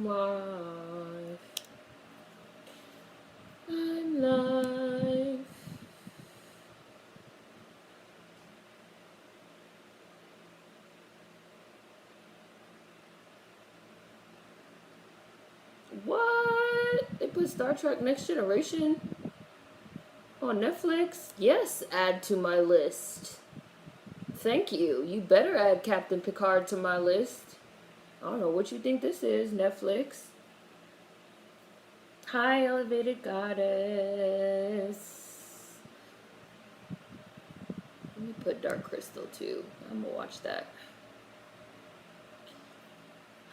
life. I'm live. What? They put Star Trek Next Generation on Netflix? Yes, add to my list. Thank you. You better add Captain Picard to my list. I don't know what you think this is, Netflix. Hi, Elevated Goddess. Let me put Dark Crystal too. I'm gonna watch that.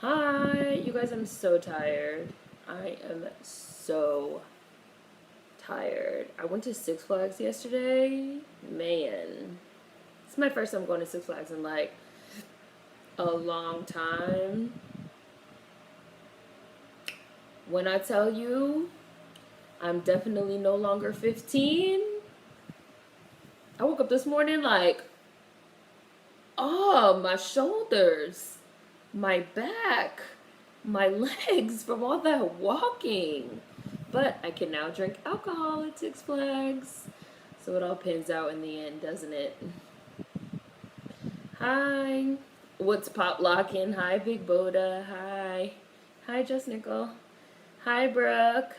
Hi, you guys, I'm so tired. I am so tired. I went to Six Flags yesterday. Man, it's my first time going to Six Flags in like a long time. When I tell you, I'm definitely no longer 15. I woke up this morning like, oh, my shoulders, my back, my legs from all that walking. But I can now drink alcohol at Six Flags. So it all pans out in the end, doesn't it? Hi. What's pop locking? Hi, Big Boda. Hi. Hi, Just Nickel. Hi, Brooke.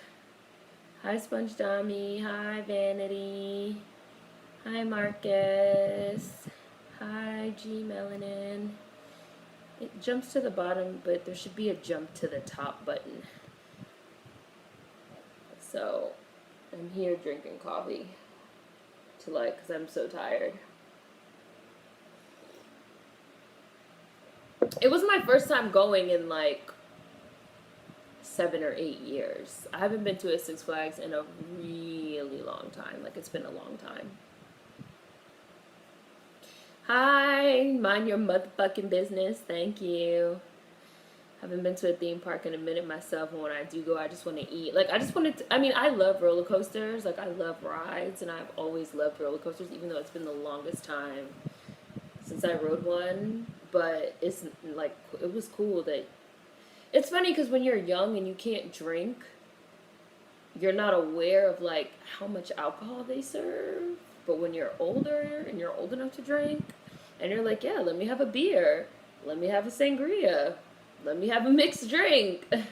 Hi, Sponge Dummy. Hi, Vanity. Hi, Marcus. Hi, G Melanin. It jumps to the bottom, but there should be a jump to the top button. So, I'm here drinking coffee because I'm so tired. It was my first time going in like 7 or 8 years. I haven't been to a Six Flags in a really long time. Like, it's been a long time. Hi, mind your motherfucking business. Thank you. Haven't been to a theme park in a minute myself, and when I do go, I just want to eat. Like, I just wanted to, I mean, I love roller coasters. Like, I love rides, and I've always loved roller coasters, even though it's been the longest time since I rode one. But it's, like, it was cool that, it's funny because when you're young and you can't drink, you're not aware of, like, how much alcohol they serve. But when you're older and you're old enough to drink, and you're like, yeah, let me have a beer, let me have a sangria, let me have a mixed drink. And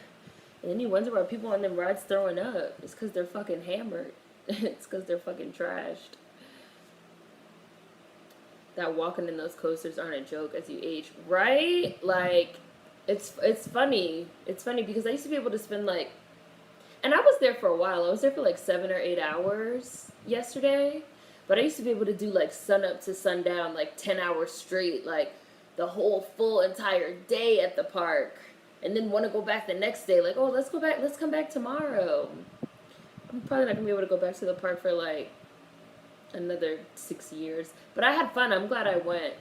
then you wonder why people on them rides throwing up. It's because they're fucking hammered. It's because they're fucking trashed. That walking in those coasters aren't a joke as you age, right? Like, it's funny. It's funny because I used to be able to spend like, and I was there for a while. I was there for like 7 or 8 hours yesterday. But I used to be able to do like sun up to sundown, like 10 hours straight, like the whole full entire day at the park. And then want to go back the next day, like, oh, let's go back, let's come back tomorrow. I'm probably not going to be able to go back to the park for like another 6 years. But I had fun. I'm glad I went.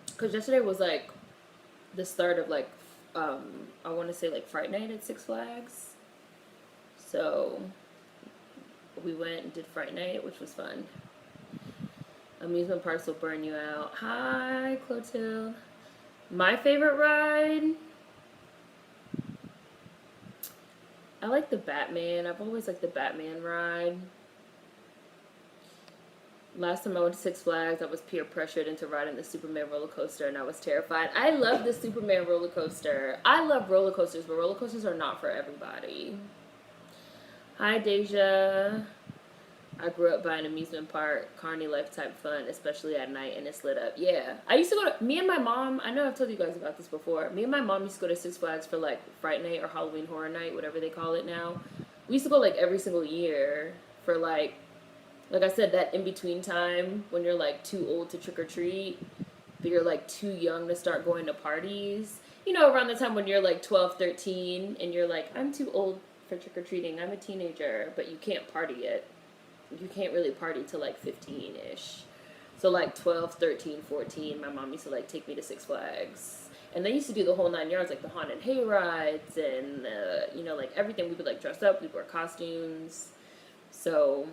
Because yesterday was like the start of like, I want to say like Fright Night at Six Flags. So we went and did Fright Night, which was fun. Amusement parks will burn you out. Hi, Clotilde. My favorite ride? I like the Batman. I've always liked the Batman ride. Last time I went to Six Flags, I was peer pressured into riding the Superman roller coaster, and I was terrified. I love the Superman roller coaster. I love roller coasters, but roller coasters are not for everybody. Hi, Deja. I grew up by an amusement park, carny life type fun, especially at night, and it's lit up. Yeah. I used to go to, me and my mom, I know I've told you guys about this before. Me and my mom used to go to Six Flags for like Fright Night or Halloween Horror Night, whatever they call it now. We used to go like every single year for like I said, that in between time when you're like too old to trick or treat, but you're like too young to start going to parties. You know, around the time when you're like 12, 13, and you're like, I'm too old for trick or treating. I'm a teenager, but you can't party yet. You can't really party till like 15-ish. So like 12, 13, 14, my mom used to like take me to Six Flags. And they used to do the whole 9 yards, like the haunted hay rides and, you know, like everything. We would like dress up, we'd wear costumes. So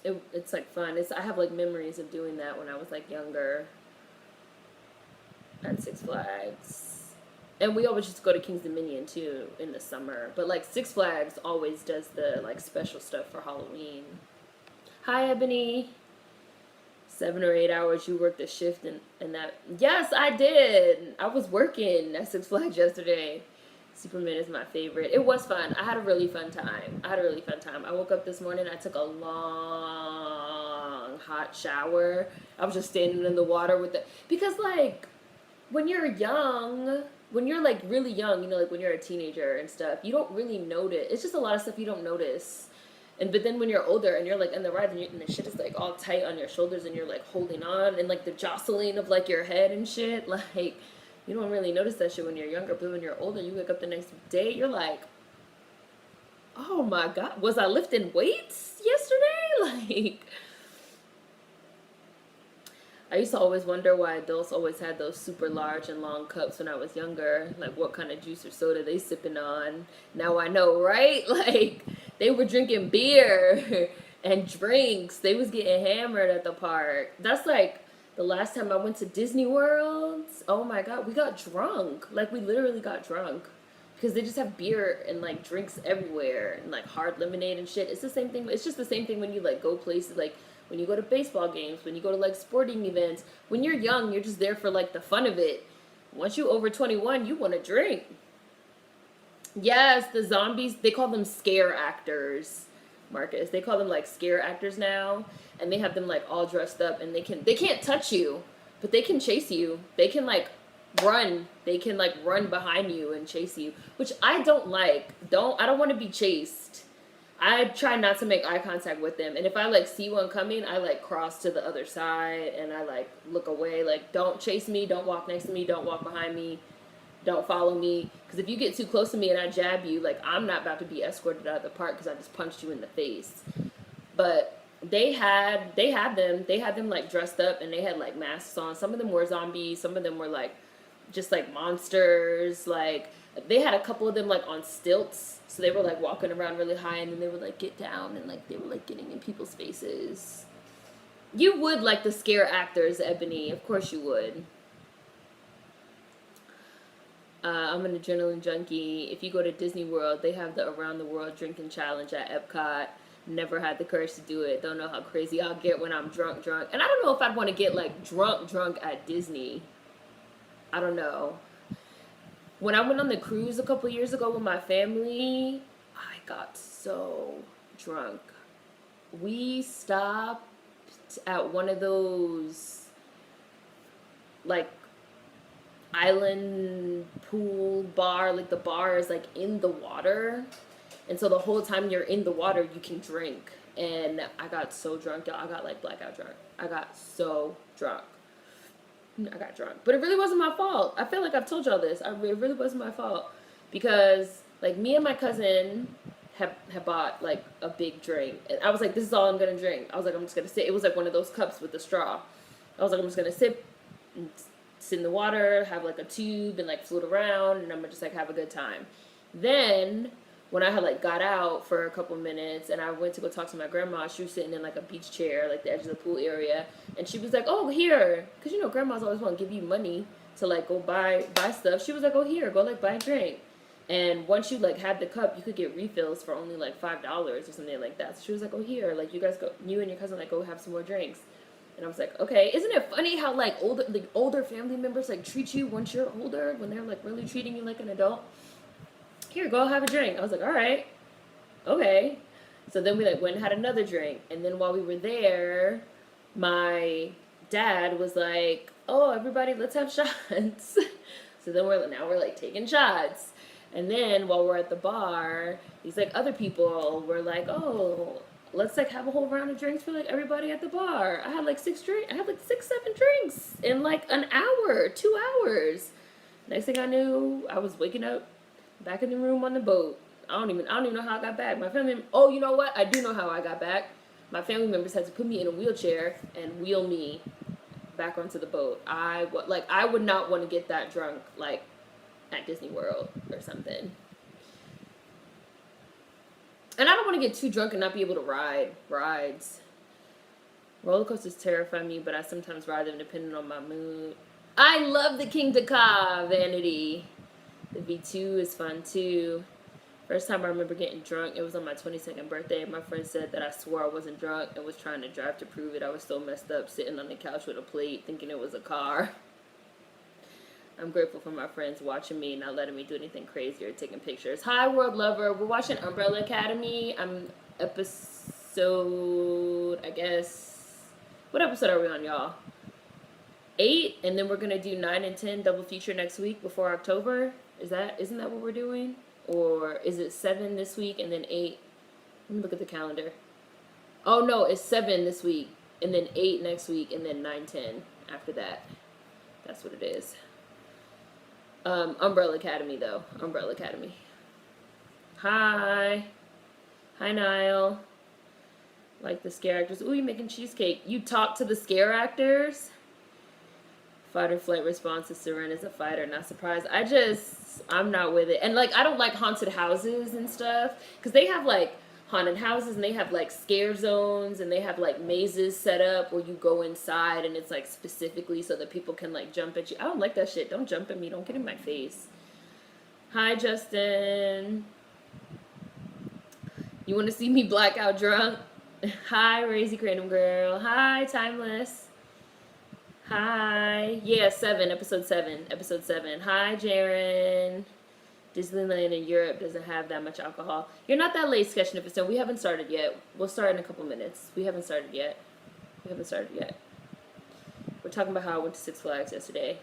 it's like fun. I have like memories of doing that when I was like younger at Six Flags. And we always just go to King's Dominion too in the summer. But like Six Flags always does the like special stuff for Halloween. Hi, Ebony. 7 or 8 hours you worked the shift and that. Yes, I did. I was working at Six Flags yesterday. Superman is my favorite. It was fun. I had a really fun time. I woke up this morning. I took a long hot shower. I was just standing in the water with it because like when you're young, when you're like really young, you know, like when you're a teenager and stuff, you don't really notice. It's just a lot of stuff you don't notice. But then when you're older and you're like in the ride and the shit is like all tight on your shoulders and you're like holding on and like the jostling of like your head and shit, like you don't really notice that shit when you're younger. But when you're older, you wake up the next day, you're like, oh my God, was I lifting weights yesterday? Like, I used to always wonder why adults always had those super large and long cups when I was younger. Like, what kind of juice or soda they sipping on. Now I know, right? Like, they were drinking beer and drinks. They was getting hammered at the park. That's like the last time I went to Disney World. Oh my God, we got drunk. Like, we literally got drunk. Because they just have beer and, like, drinks everywhere. And, like, hard lemonade and shit. It's the same thing. It's just the same thing when you, like, go places, like, when you go to baseball games, when you go to, like, sporting events. When you're young, you're just there for, like, the fun of it. Once you over 21, you want to drink. Yes, the zombies, they call them scare actors, Marcus. They call them, like, scare actors now. And they have them, like, all dressed up. And they can't touch you, but they can chase you. They can, like, run. They can, like, run behind you and chase you, which I don't like. I don't want to be chased. I try not to make eye contact with them. And if I, like, see one coming, I, like, cross to the other side and I, like, look away. Like, don't chase me. Don't walk next to me. Don't walk behind me. Don't follow me. Because if you get too close to me and I jab you, like, I'm not about to be escorted out of the park because I just punched you in the face. But they had them, like, dressed up and they had, like, masks on. Some of them were zombies. Some of them were, like, just, like, monsters. Like, they had a couple of them, like, on stilts. So they were, like, walking around really high, and then they would, like, get down, and, like, they were, like, getting in people's faces. You would like the scare actors, Ebony. Of course you would. I'm an adrenaline junkie. If you go to Disney World, they have the Around the World Drinking Challenge at Epcot. Never had the courage to do it. Don't know how crazy I'll get when I'm drunk. And I don't know if I'd want to get, like, drunk at Disney. I don't know. When I went on the cruise a couple years ago with my family, I got so drunk. We stopped at one of those, like, island pool bar. Like, the bar is, like, in the water. And so the whole time you're in the water, you can drink. And I got so drunk, y'all. I got, like, blackout drunk. I got so drunk. I got drunk. But it really wasn't my fault. I feel like I've told y'all this. It really wasn't my fault. Because, like, me and my cousin have bought, like, a big drink. And I was like, this is all I'm going to drink. I was like, I'm just going to sit. It was, like, one of those cups with the straw. I was like, I'm just going to sit in the water, have, like, a tube, and, like, float around. And I'm going to just, like, have a good time. Then, when I had, like, got out for a couple minutes and I went to go talk to my grandma, she was sitting in, like, a beach chair, like, the edge of the pool area. And she was like, oh, here. Because, you know, grandmas always want to give you money to, like, go buy stuff. She was like, oh, here, go, like, buy a drink. And once you, like, had the cup, you could get refills for only, like, $5 or something like that. So she was like, oh, here, like, you and your cousin, like, go have some more drinks. And I was like, okay. Isn't it funny how, like, older family members, like, treat you once you're older when they're, like, really treating you like an adult? Here, go have a drink. I was like, all right, okay. So then we, like, went and had another drink. And then while we were there, my dad was like, oh, everybody, let's have shots. So then we're like taking shots. And then while we're at the bar, these, like, other people were like, oh, let's, like, have a whole round of drinks for, like, everybody at the bar. I had like 6, 7 drinks in, like, an hour, 2 hours. Next thing I knew, I was waking up back in the room on the boat. I don't even know how I got back. My family, oh, you know what? I do know how I got back. My family members had to put me in a wheelchair and wheel me back onto the boat. I would not want to get that drunk, like, at Disney World or something. And I don't want to get too drunk and not be able to ride rides. Roller coasters terrify me, but I sometimes ride them depending on my mood. I love the King Dakar, Vanity. The V2 is fun too. First time I remember getting drunk, it was on my 22nd birthday. My friend said that I swore I wasn't drunk and was trying to drive to prove it. I was so messed up sitting on the couch with a plate thinking it was a car. I'm grateful for my friends watching me, not letting me do anything crazy or taking pictures. Hi, World Lover. We're watching Umbrella Academy. I'm episode, I guess. What episode are we on, y'all? 8, and then we're going to do 9 and 10 double feature next week before October. Isn't that what we're doing? Or is it 7 this week and then 8? Let me look at the calendar. Oh, no, it's 7 this week and then 8 next week and then 9, 10 after that. That's what it is. Umbrella Academy, though. Umbrella Academy. Hi. Hi, Niall. Like the scare actors. Ooh, you're making cheesecake. You talk to the scare actors? Fight or flight response to Seren is a fighter. Not surprised. I'm not with it. And, like, I don't like haunted houses and stuff. Because they have, like, haunted houses and they have, like, scare zones. And they have, like, mazes set up where you go inside. And it's, like, specifically so that people can, like, jump at you. I don't like that shit. Don't jump at me. Don't get in my face. Hi, Justin. You want to see me blackout drunk? Hi, Razy Kratom Girl. Hi, Timeless. Hi. Yeah, 7. Episode 7. Episode 7. Hi, Jaren. Disneyland in Europe doesn't have that much alcohol. You're not that late, Sketch Nipperson. We haven't started yet. We'll start in a couple minutes. We haven't started yet. We're talking about how I went to Six Flags yesterday.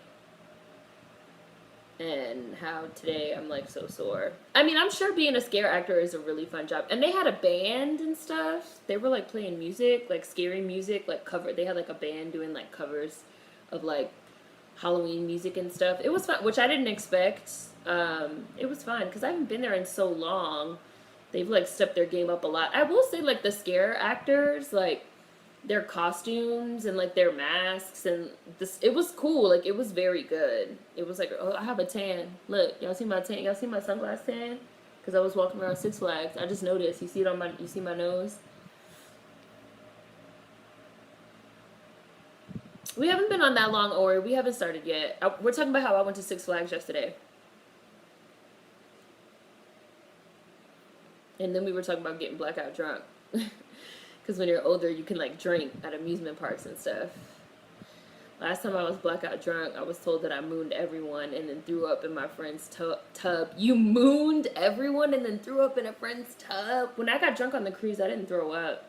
And how today I'm, like, so sore. I mean, I'm sure being a scare actor is a really fun job. And they had a band and stuff. They were, like, playing music, like, scary music, like, They had, like, a band doing, like, covers of, like, Halloween music and stuff. It was fun, which I didn't expect. It was fun, because I haven't been there in so long. They've, like, stepped their game up a lot. I will say, like, the scare actors, like, their costumes and, like, their masks and it was cool. Like, it was very good. It was like, oh, I have a tan. Look, y'all see my tan? Y'all see my sunglass tan? Because I was walking around Six Flags. I just noticed. You see my nose? We haven't been on that long, Ori. We haven't started yet. We're talking about how I went to Six Flags yesterday. And then we were talking about getting blackout drunk. Because when you're older, you can, like, drink at amusement parks and stuff. Last time I was blackout drunk, I was told that I mooned everyone and then threw up in my friend's tub. You mooned everyone and then threw up in a friend's tub? When I got drunk on the cruise, I didn't throw up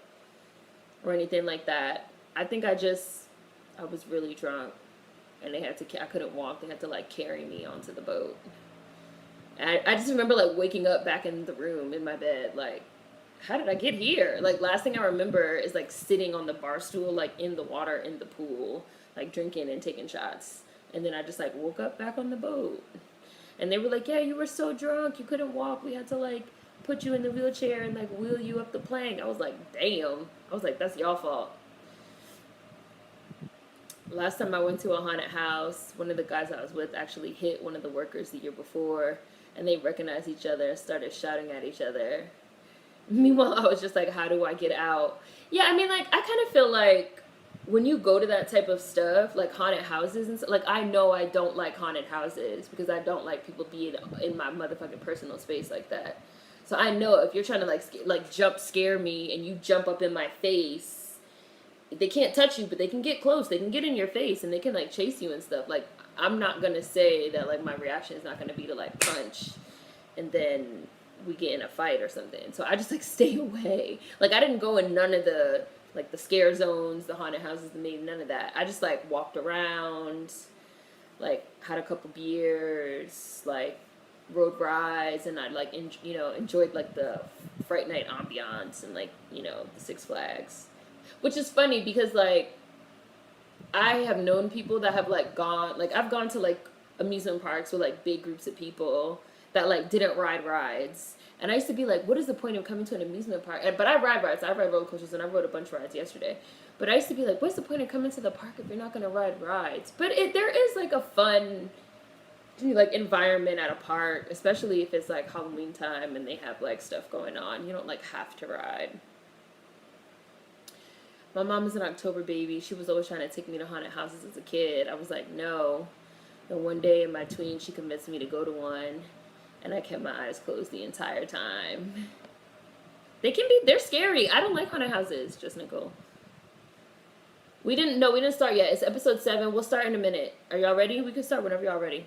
or anything like that. I think I was really drunk. And I couldn't walk. They had to, like, carry me onto the boat. And I just remember, like, waking up back in the room in my bed, like, how did I get here? Like, last thing I remember is, like, sitting on the bar stool, like, in the water in the pool, like, drinking and taking shots. And then I just, like, woke up back on the boat. And they were like, yeah, you were so drunk, you couldn't walk. We had to, like, put you in the wheelchair and, like, wheel you up the plank. I was like, damn. I was like, that's y'all fault. Last time I went to a haunted house, one of the guys I was with actually hit one of the workers the year before. And they recognized each other and started shouting at each other. Meanwhile, I was just like, how do I get out? Yeah, I mean, like, I kind of feel like when you go to that type of stuff, like haunted houses and stuff, like, I know I don't like haunted houses because I don't like people being in my motherfucking personal space like that. So I know if you're trying to, like jump scare me and you jump up in my face, they can't touch you, but they can get close. They can get in your face and they can, like, chase you and stuff. Like, I'm not going to say that, like, my reaction is not going to be to, like, punch and then we get in a fight or something. So I just, like, stay away. Like, I didn't go in none of the, like, the scare zones, the haunted houses, none of that. I just, like, walked around, like, had a couple beers, like, rode rides, and I, like, enjoyed, like, the Fright Night ambiance and, like, the Six Flags. Which is funny because, like, I have known people that have, like, I've gone to, like, amusement parks with, like, big groups of people that, like, didn't ride rides. And I used to be like, what is the point of coming to an amusement park? But I ride rides. I ride roller coasters, and I rode a bunch of rides yesterday. But I used to be like, what's the point of coming to the park if you're not going to ride rides? But there is, like, a fun, like, environment at a park, especially if it's, like, Halloween time and they have, like, stuff going on. You don't, like, have to ride. My mom is an October baby. She was always trying to take me to haunted houses as a kid. I was like, no. And one day in my tweens, she convinced me to go to one, and I kept my eyes closed the entire time. They're scary. I don't like haunted houses, just Nicole. We didn't start yet. It's episode 7. We'll start in a minute. Are y'all ready? We can start whenever y'all ready.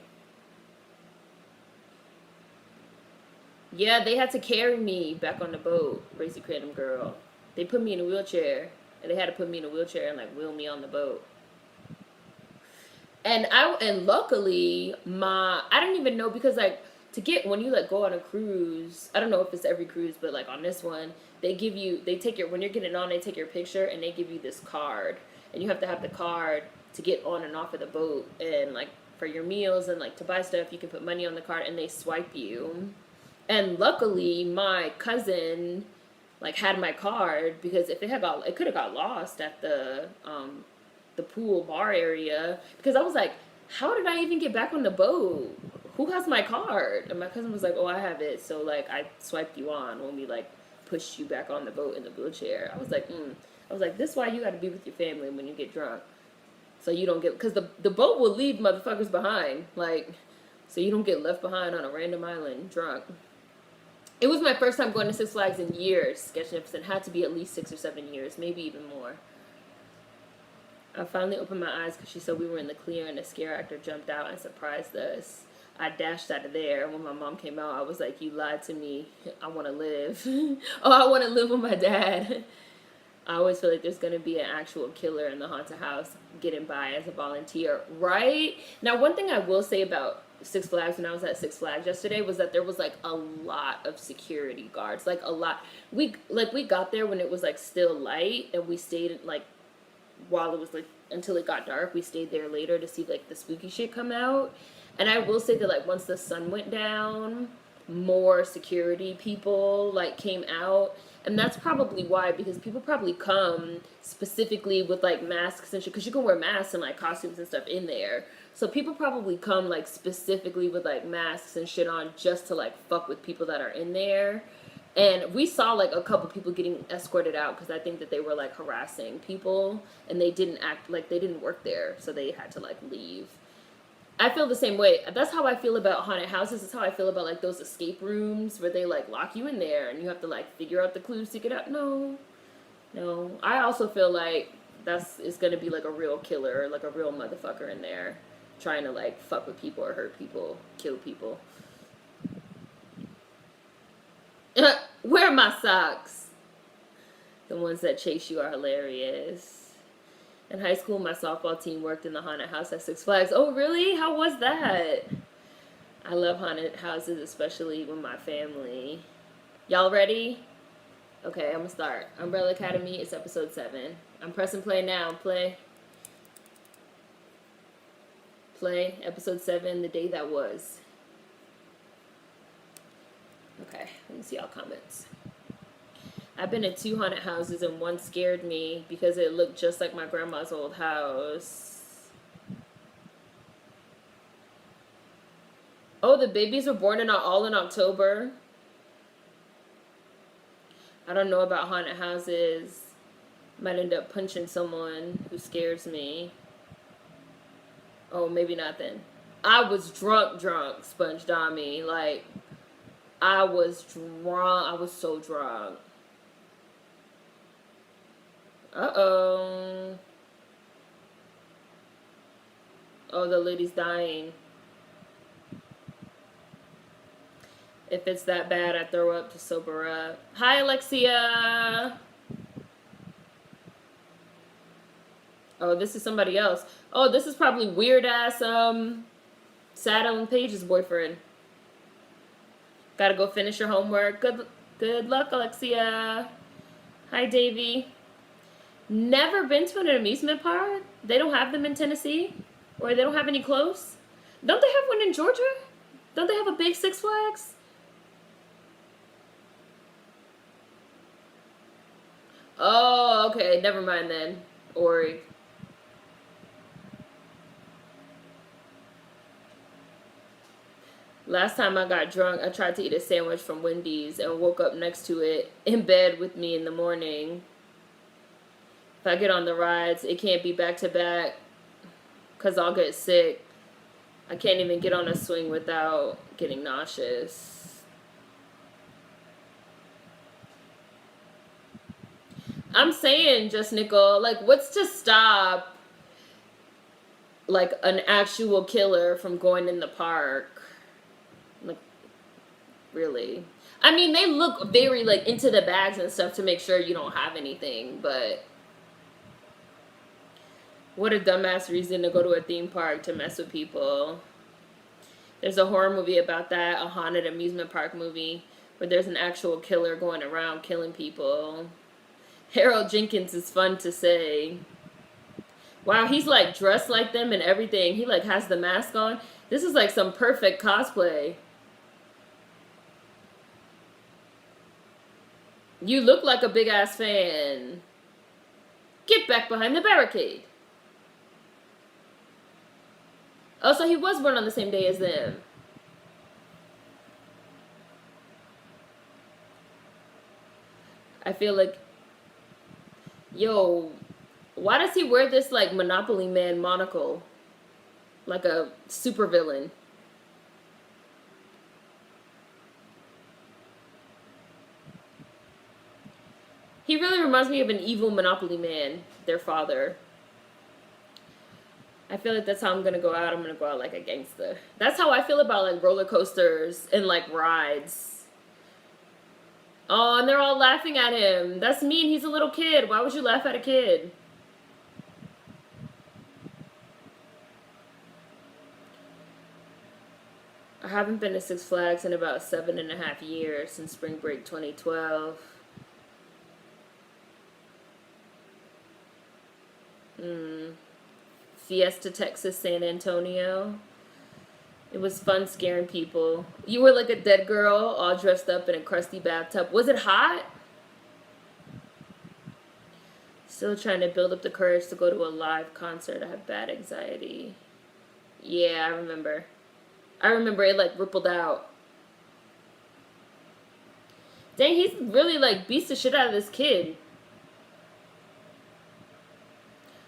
Yeah, they had to carry me back on the boat, Racy Cradham girl. They put me in a wheelchair, and they had to put me in a wheelchair and like wheel me on the boat. And luckily I didn't even know, because like to get, when you like go on a cruise, I don't know if it's every cruise, but like on this one, they take your, when you're getting on, they take your picture and they give you this card, and you have to have the card to get on and off of the boat, and like for your meals and like to buy stuff, you can put money on the card and they swipe you. And luckily my cousin like had my card, because if it could have got lost at the pool bar area, because I was like, how did I even get back on the boat? Who has my card? And my cousin was like, oh, I have it. So like I swiped you on when we like pushed you back on the boat in the wheelchair. I was like, this is why you got to be with your family when you get drunk, so you don't get, because the boat will leave motherfuckers behind, like, so you don't get left behind on a random island drunk. It was my first time going to Six Flags in years. Sketchnipson had to be at least 6 or 7 years, maybe even more. I finally opened my eyes because she said we were in the clear and the scare actor jumped out and surprised us. I dashed out of there. When my mom came out, I was like, you lied to me. I want to live. Oh, I want to live with my dad. I always feel like there's going to be an actual killer in the haunted house getting by as a volunteer. Right? Now, one thing I will say about Six Flags, when I was at Six Flags yesterday, was that there was like a lot of security guards. Like a lot. We got there when it was like still light, and we stayed like while it was like until it got dark. We stayed there later to see like the spooky shit come out. And I will say that like once the sun went down, more security people like came out. And that's probably why, because people probably come specifically with like masks and shit, because you can wear masks and like costumes and stuff in there. So people probably come like specifically with like masks and shit on just to like fuck with people that are in there. And we saw like a couple people getting escorted out because I think that they were like harassing people, and they didn't act like, they didn't work there, so they had to like leave. I feel the same way. That's how I feel about haunted houses. It's how I feel about like those escape rooms where they like lock you in there and you have to like figure out the clues to get out. No. I also feel like it's gonna be like a real killer, like a real motherfucker in there trying to like fuck with people or hurt people, kill people. Where are my socks? The ones that chase you are hilarious. In high school, my softball team worked in the haunted house at Six Flags. Oh, really? How was that? I love haunted houses, especially with my family. Y'all ready? Okay, I'm gonna start. Umbrella Academy, it's episode 7. I'm pressing play now. Play, episode 7, the day that was. Okay, let me see all comments. I've been in 2 haunted houses and one scared me because it looked just like my grandma's old house. Oh, the babies were born all in October. I don't know about haunted houses. Might end up punching someone who scares me. Oh, maybe not then. I was drunk, Sponge Dommy. Like, I was drunk. I was so drunk. Uh-oh. Oh, the lady's dying. If it's that bad, I throw up to sober up. Hi, Alexia. Oh, this is somebody else. Oh, this is probably weird-ass, Sad Ellen Page's boyfriend. Gotta go finish your homework. Good luck, Alexia. Hi, Davy. Never been to an amusement park? They don't have them in Tennessee? Or they don't have any close? Don't they have one in Georgia? Don't they have a big Six Flags? Oh, okay. Never mind then. Ori. Last time I got drunk, I tried to eat a sandwich from Wendy's and woke up next to it in bed with me in the morning. If I get on the rides, it can't be back to back because I'll get sick. I can't even get on a swing without getting nauseous. I'm saying, just Nicole, like, what's to stop, like, an actual killer from going in the park? Like, really? I mean, they look very, like, into the bags and stuff to make sure you don't have anything, but what a dumbass reason to go to a theme park to mess with people. There's a horror movie about that, a haunted amusement park movie, where there's an actual killer going around killing people. Harold Jenkins is fun to say. Wow, he's like dressed like them and everything. He like has the mask on. This is like some perfect cosplay. You look like a big ass fan. Get back behind the barricade. Oh, so he was born on the same day as them. I feel like, yo, why does he wear this like Monopoly Man monocle? Like a supervillain. He really reminds me of an evil Monopoly Man, their father. I feel like that's how I'm gonna go out. I'm gonna go out like a gangster. That's how I feel about like roller coasters and like rides. Oh, and they're all laughing at him. That's mean. He's a little kid. Why would you laugh at a kid? I haven't been to Six Flags in about 7.5 years, since spring break 2012. Fiesta, Texas, San Antonio. It was fun scaring people. You were like a dead girl, all dressed up in a crusty bathtub. Was it hot? Still trying to build up the courage to go to a live concert. I have bad anxiety. Yeah, I remember. I remember it like rippled out. Dang, he's really like beats the shit out of this kid.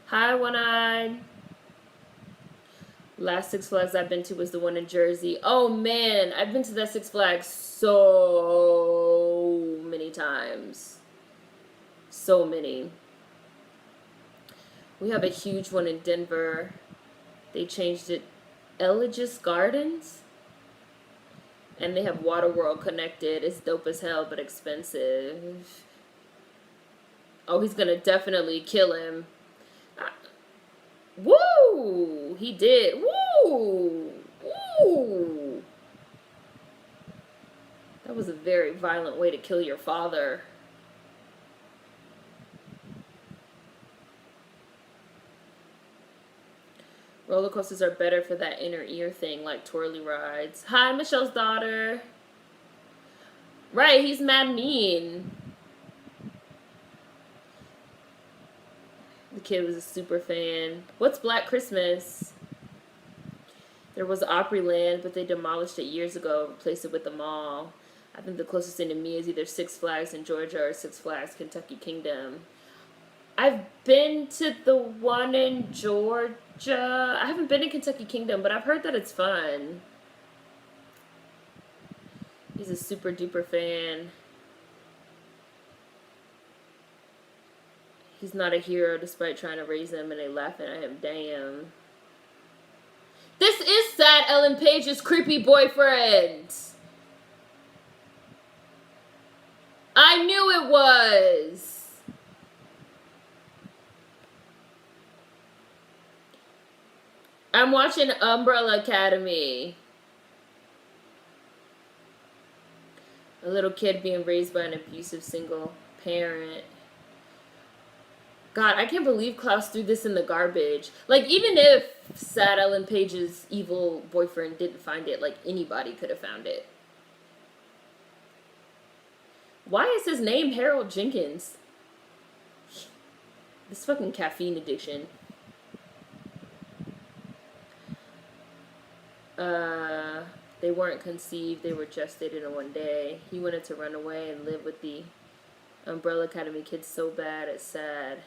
Hi, One-Eyed. Last Six Flags I've been to was the one in Jersey. Oh man, I've been to that Six Flags so many times. So many. We have a huge one in Denver. They changed it. Elegus Gardens? And they have Waterworld connected. It's dope as hell, but expensive. Oh, he's gonna definitely kill him. Woo! He did. Woo! Woo! That was a very violent way to kill your father. Roller coasters are better for that inner ear thing, like twirly rides. Hi, Michelle's daughter. Right, he's mad mean. The kid was a super fan. What's Black Christmas? There was Opryland, but they demolished it years ago, replaced it with a mall. I think the closest thing to me is either Six Flags in Georgia or Six Flags Kentucky Kingdom. I've been to the one in Georgia. I haven't been to Kentucky Kingdom, but I've heard that it's fun. He's a super duper fan. He's not a hero despite trying to raise him, and they laughing at him. Damn. This is sad Ellen Page's creepy boyfriend. I knew it was. I'm watching Umbrella Academy. A little kid being raised by an abusive single parent. God, I can't believe Klaus threw this in the garbage. Like, even if sad Ellen Page's evil boyfriend didn't find it, like, anybody could have found it. Why is his name Harold Jenkins? This fucking caffeine addiction. They weren't conceived, they were gestated in one day. He wanted to run away and live with the Umbrella Academy kids so bad, it's sad.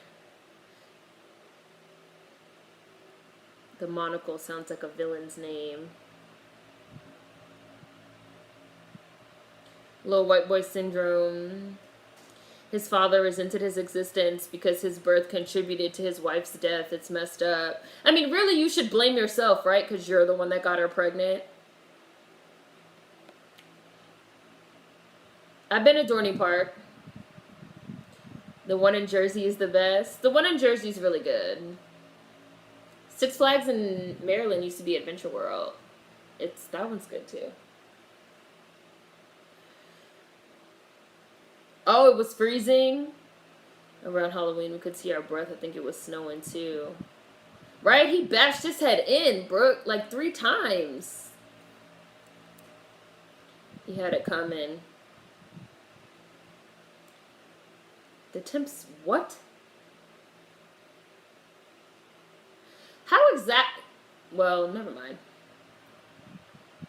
The monocle sounds like a villain's name. Little white boy syndrome. His father resented his existence because his birth contributed to his wife's death. It's messed up. I mean, really, you should blame yourself, right? Because you're the one that got her pregnant. I've been to Dorney Park. The one in Jersey is the best. The one in Jersey is really good. Six Flags in Maryland used to be Adventure World. That one's good too. Oh, it was freezing. Around Halloween, we could see our breath. I think it was snowing too. Right? He bashed his head in, Brooke, like 3 times. He had it coming. The temps, what? How exact? Well, never mind.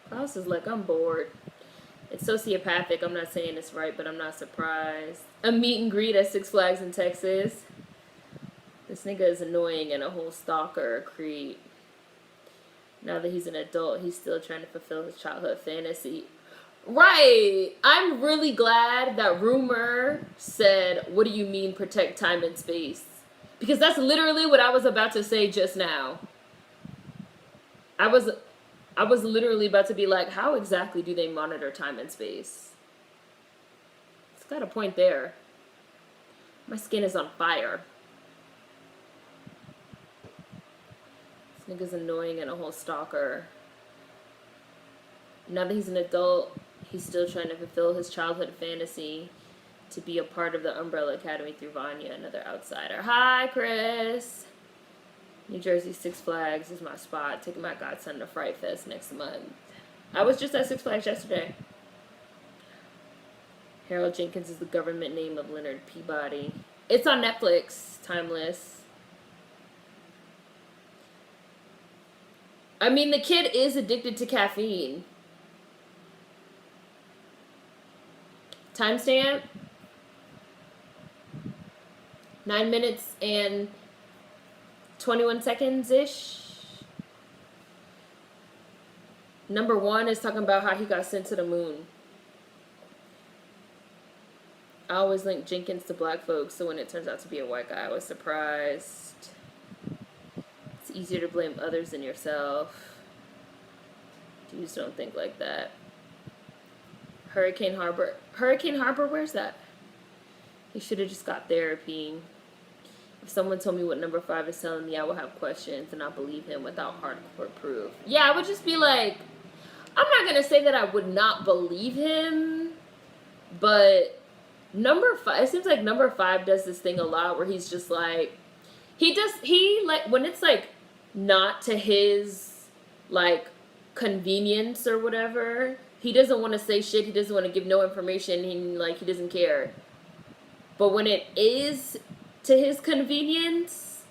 Klaus is like, I'm bored. It's sociopathic. I'm not saying it's right, but I'm not surprised. A meet and greet at Six Flags in Texas. This nigga is annoying and a whole stalker, a creep. Now that he's an adult, he's still trying to fulfill his childhood fantasy. Right. I'm really glad that Rumor said, what do you mean protect time and space? Because that's literally what I was about to say just now. I was literally about to be like, how exactly do they monitor time and space? It's got a point there. My skin is on fire. This nigga's annoying and a whole stalker. Now that he's an adult, he's still trying to fulfill his childhood fantasy to be a part of the Umbrella Academy through Vanya, another outsider. Hi, Chris. New Jersey Six Flags is my spot. Taking my godson to Fright Fest next month. I was just at Six Flags yesterday. Harold Jenkins is the government name of Leonard Peabody. It's on Netflix. Timeless. I mean, the kid is addicted to caffeine. Timestamp. 9 minutes and 21 seconds-ish. Number 1 is talking about how he got sent to the moon. I always link Jenkins to black folks, so when it turns out to be a white guy, I was surprised. It's easier to blame others than yourself. Dudes don't think like that. Hurricane Harbor. Hurricane Harbor, where's that? He should have just got therapy. If someone told me what number 5 is telling me, I would have questions and not believe him without hardcore proof. Yeah, I would just be like, I'm not going to say that I would not believe him, but number 5, it seems like number 5 does this thing a lot where he's just like, when it's like not to his like convenience or whatever, he doesn't want to say shit, he doesn't want to give no information, he doesn't care. But when it is to his convenience,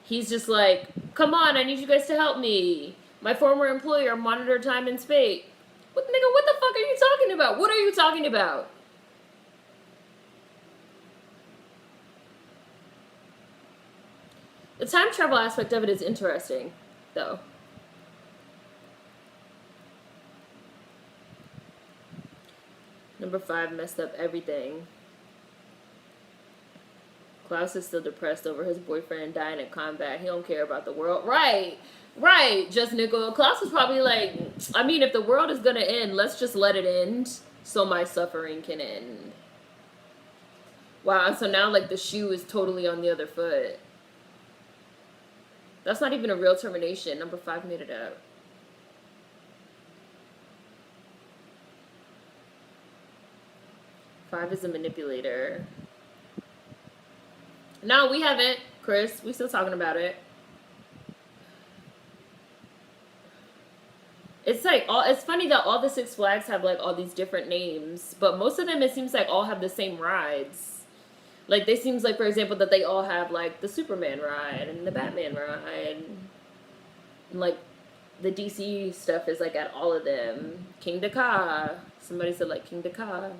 he's just like, come on, I need you guys to help me. My former employer monitored time and space. What the fuck are you talking about? What are you talking about? The time travel aspect of it is interesting, though. Number 5 messed up everything. Klaus is still depressed over his boyfriend dying in combat. He don't care about the world. Right, just Nickel. Klaus is probably like, I mean, if the world is gonna end, let's just let it end so my suffering can end. Wow, so now like the shoe is totally on the other foot. That's not even a real termination. Number 5 made it up. Five is a manipulator. No, we haven't, Chris. We still talking about it. It's like it's funny that all the Six Flags have like all these different names, but most of them it seems like all have the same rides. Like they seems like, for example, that they all have like the Superman ride and the Batman ride. And like the DC stuff is like at all of them. King Dakar. Somebody said like King Dakar.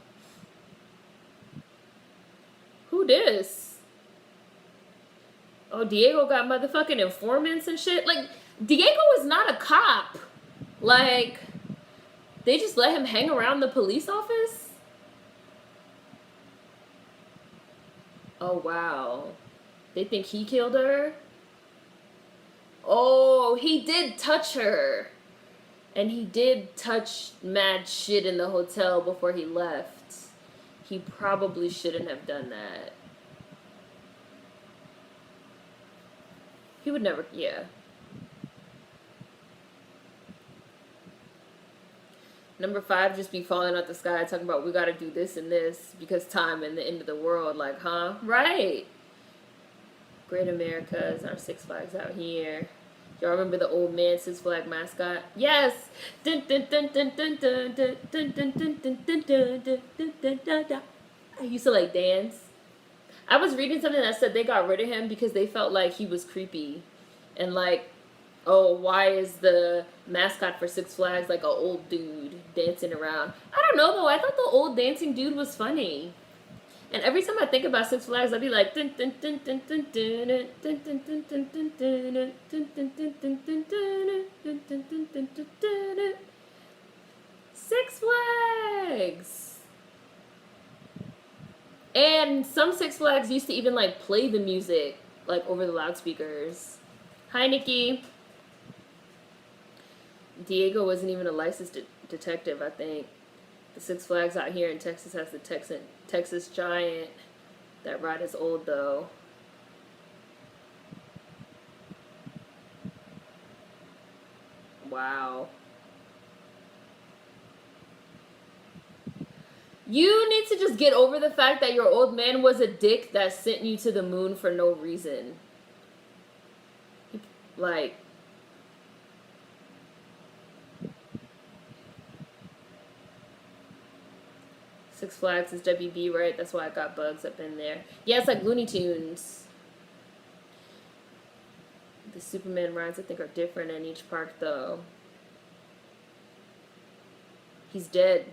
Who dis? Oh, Diego got motherfucking informants and shit. Like, Diego is not a cop. Like, they just let him hang around the police office? Oh, wow. They think he killed her? Oh, he did touch her. And he did touch mad shit in the hotel before he left. He probably shouldn't have done that. He would never, yeah. Number 5 just be falling out the sky talking about we gotta do this and this because time and the end of the world. Like, huh? Right. Great America is our Six Flags out here. Y'all remember the old man Six Flag mascot? Yes! I used to like dance. I was reading something that said they got rid of him because they felt like he was creepy. And like, oh, why is the mascot for Six Flags like an old dude dancing around? I don't know though. I thought the old dancing dude was funny. And every time I think about Six Flags, I'd be like, Six Flags. And some Six Flags used to even like play the music like over the loudspeakers. Hi, Nikki. Diego wasn't even a licensed detective, I think. The Six Flags out here in Texas has the Texas Giant. That ride is old, though. Wow. You need to just get over the fact that your old man was a dick that sent you to the moon for no reason. Like... Six Flags is WB, right? That's why I got bugs up in there. Yeah, it's like Looney Tunes. The Superman rides, I think, are different in each park, though. He's dead.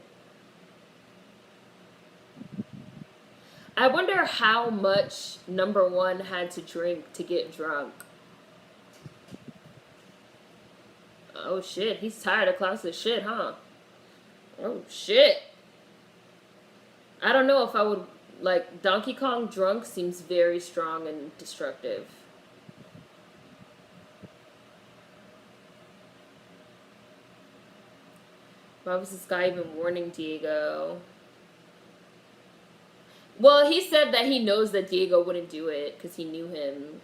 I wonder how much number 1 had to drink to get drunk. Oh, shit. He's tired of Klaus's shit, huh? Oh, shit. I don't know if I would, like, Donkey Kong drunk seems very strong and destructive. Why was this guy even warning Diego? Well, he said that he knows that Diego wouldn't do it because he knew him.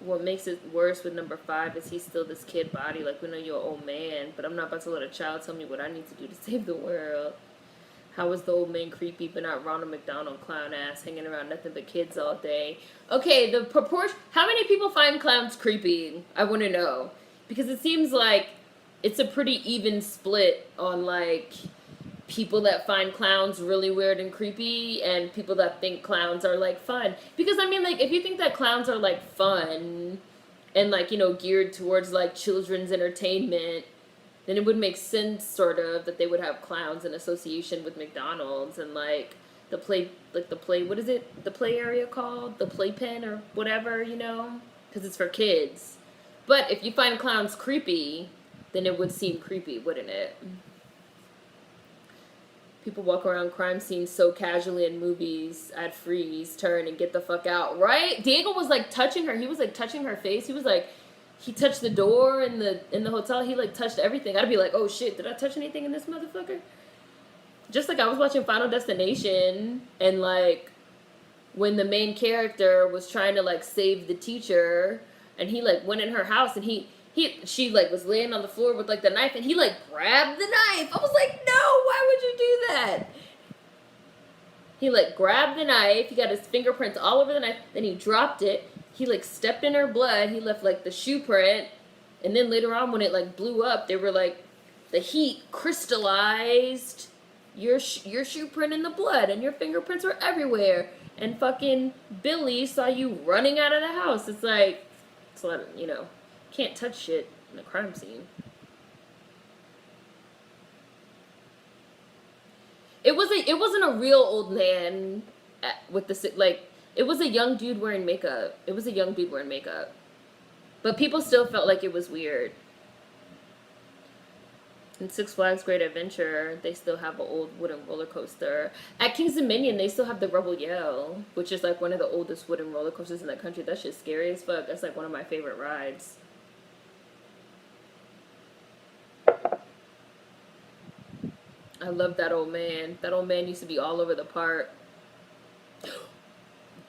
What makes it worse with number 5 is he's still this kid body. Like, we know you're an old man, but I'm not about to let a child tell me what I need to do to save the world. How was the old man creepy but not Ronald McDonald clown ass hanging around nothing but kids all day? Okay, the proportion... How many people find clowns creepy? I want to know. Because it seems like it's a pretty even split on, like... people that find clowns really weird and creepy and people that think clowns are like fun. Because I mean, like, if you think that clowns are like fun and like, you know, geared towards like children's entertainment, then it would make sense sort of that they would have clowns in association with McDonald's and like the play, what is it? The play area called? The playpen or whatever, you know? Because it's for kids. But if you find clowns creepy, then it would seem creepy, wouldn't it? People walk around crime scenes so casually in movies, I'd freeze, turn, and get the fuck out, right? Diego was like touching her. He was like touching her face. He was like, he touched the door in the hotel. He like touched everything. I'd be like, oh shit, did I touch anything in this motherfucker? Just like I was watching Final Destination, and like when the main character was trying to like save the teacher, and he like went in her house, and she like was laying on the floor with like the knife and he like grabbed the knife. I was like, no, why would you do that? He like grabbed the knife. He got his fingerprints all over the knife. Then he dropped it. He like stepped in her blood. He left like the shoe print. And then later on when it like blew up, they were like, the heat crystallized your shoe print in the blood and your fingerprints were everywhere. And fucking Billy saw you running out of the house. It's like, it's a lot of, you know. Can't touch shit in a crime scene. It wasn't a real old man with the like. It was a young dude wearing makeup. It was a young dude wearing makeup, but people still felt like it was weird. In Six Flags Great Adventure, they still have an old wooden roller coaster. At Kings Dominion, they still have the Rebel Yell, which is like one of the oldest wooden roller coasters in the country. That shit's scary as fuck. That's like one of my favorite rides. I love that old man. That old man used to be all over the park.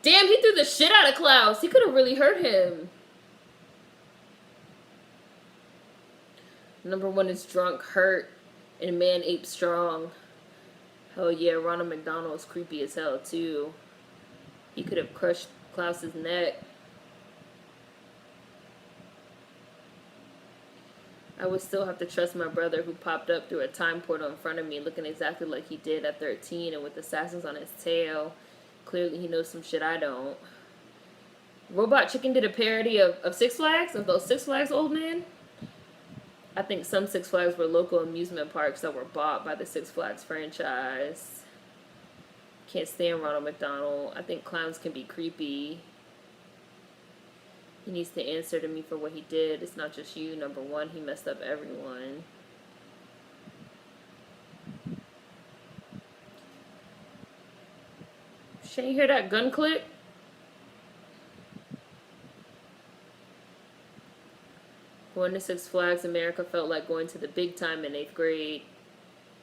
Damn, he threw the shit out of Klaus. He could have really hurt him. Number one is Drunk, Hurt, and Man Ape Strong. Hell yeah, Ronald McDonald is creepy as hell too. He could have crushed Klaus's neck. I would still have to trust my brother who popped up through a time portal in front of me looking exactly like he did at 13 and with assassins on his tail. Clearly he knows some shit I don't. Robot Chicken did a parody of Six Flags, of those Six Flags old men. I think some Six Flags were local amusement parks that were bought by the Six Flags franchise. Can't stand Ronald McDonald. I think clowns can be creepy. He needs to answer to me for what he did. It's not just you. Number one, he messed up everyone. Shane, you hear that gun click? Going to Six Flags America felt like going to the big time in 8th grade.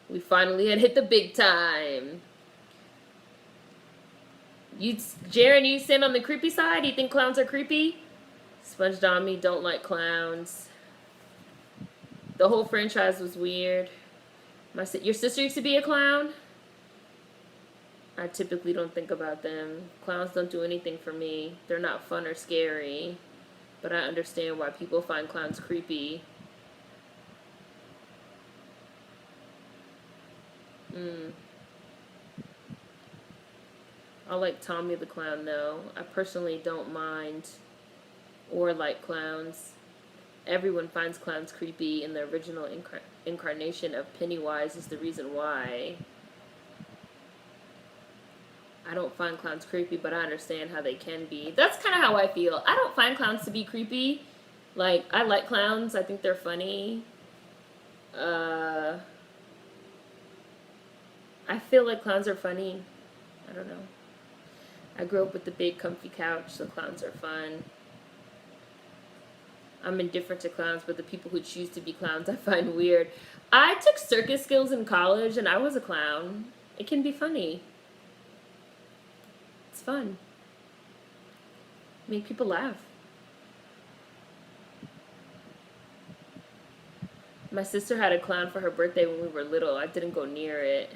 We finally had hit the big time. Jaren, you stand on the creepy side? You think clowns are creepy? Sponge Dommy don't like clowns. The whole franchise was weird. Your sister used to be a clown? I typically don't think about them. Clowns don't do anything for me. They're not fun or scary. But I understand why people find clowns creepy. I like Tommy the Clown though. I personally don't mind or like clowns. Everyone finds clowns creepy, and the original incarnation of Pennywise is the reason why. I don't find clowns creepy, but I understand how they can be. That's kind of how I feel. I don't find clowns to be creepy. Like, I like clowns. I think they're funny. I feel like clowns are funny. I don't know. I grew up with the big comfy couch, so clowns are fun. I'm indifferent to clowns, but the people who choose to be clowns I find weird. I took circus skills in college, and I was a clown. It can be funny. It's fun. Make people laugh. My sister had a clown for her birthday when we were little. I didn't go near it.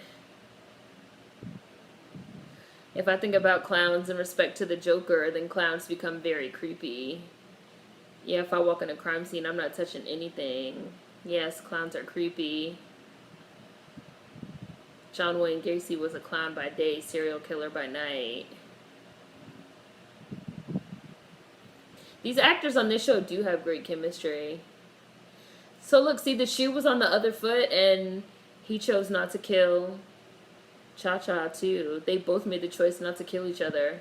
If I think about clowns in respect to the Joker, then clowns become very creepy. Yeah, if I walk in a crime scene, I'm not touching anything. Yes, clowns are creepy. John Wayne Gacy was a clown by day, serial killer by night. These actors on this show do have great chemistry. So look, see, the shoe was on the other foot, and he chose not to kill Cha-Cha too. They both made the choice not to kill each other.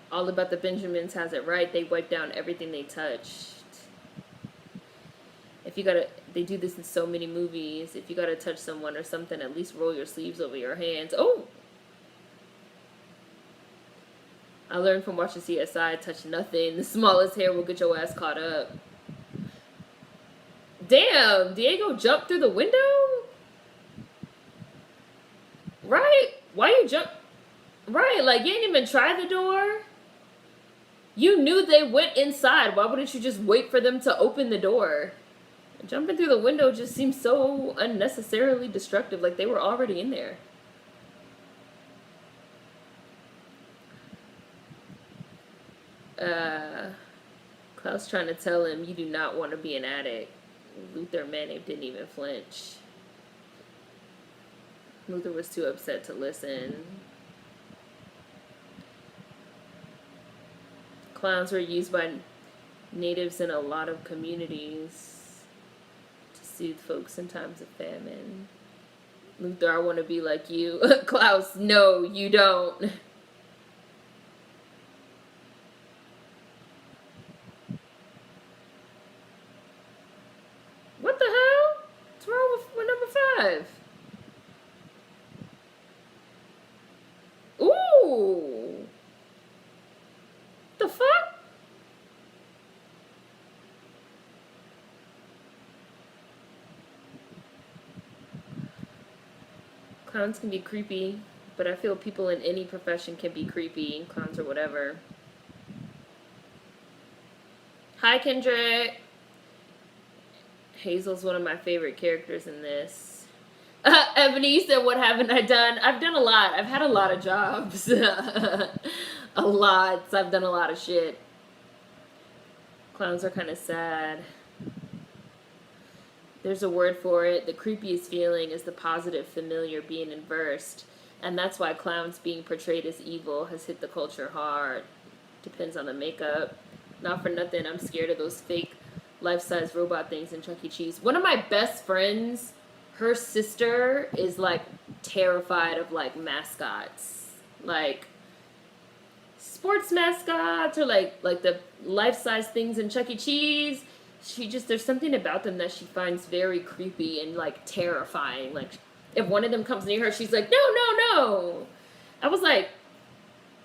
All About the Benjamins has it right. They wipe down everything they touched. They do this in so many movies. If you gotta touch someone or something, at least roll your sleeves over your hands. Oh! I learned from watching CSI, touch nothing. The smallest hair will get your ass caught up. Damn, Diego jumped through the window? Right? Why you jump? Right, like you didn't even try the door. You knew they went inside. Why wouldn't you just wait for them to open the door? Jumping through the window just seems so unnecessarily destructive, like they were already in there. Klaus trying to tell him, you do not want to be an addict. Luther Manape didn't even flinch. Luther was too upset to listen. Clowns were used by natives in a lot of communities to soothe folks in times of famine. Luther, I want to be like you. Klaus, no, you don't. What the hell? What's wrong with number 5? Ooh. The fuck? Clowns can be creepy, but I feel people in any profession can be creepy. Clowns or whatever. Hi, Kendrick. Hazel's one of my favorite characters in this. Ebony said, what haven't I done? I've done a lot. I've had a lot of jobs. A lot. So I've done a lot of shit. Clowns are kind of sad. There's a word for it. The creepiest feeling is the positive familiar being inversed. And that's why clowns being portrayed as evil has hit the culture hard. Depends on the makeup. Not for nothing, I'm scared of those fake life-size robot things in Chuck E. Cheese. One of my best friends, her sister is like terrified of like mascots. Like sports mascots or like the life-size things in Chuck E. Cheese. There's something about them that she finds very creepy and like terrifying. Like if one of them comes near her, she's like, no, no, no. I was like,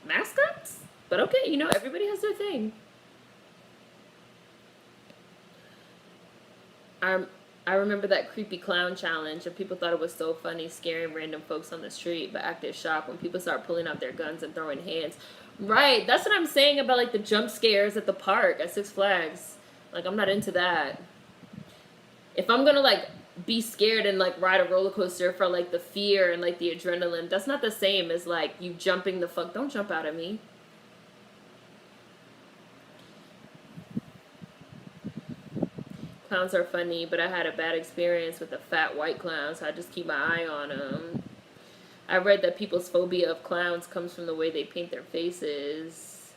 mascots? But okay, you know, everybody has their thing. I remember that creepy clown challenge, and people thought it was so funny scaring random folks on the street, but acted shocked when people start pulling out their guns and throwing hands. Right, that's what I'm saying about like the jump scares at the park at Six Flags. Like, I'm not into that. If I'm gonna like be scared and like ride a roller coaster for like the fear and like the adrenaline, that's not the same as like you jumping the fuck. Don't jump out at me. Clowns are funny, but I had a bad experience with a fat white clown, so I just keep my eye on them. I read that people's phobia of clowns comes from the way they paint their faces.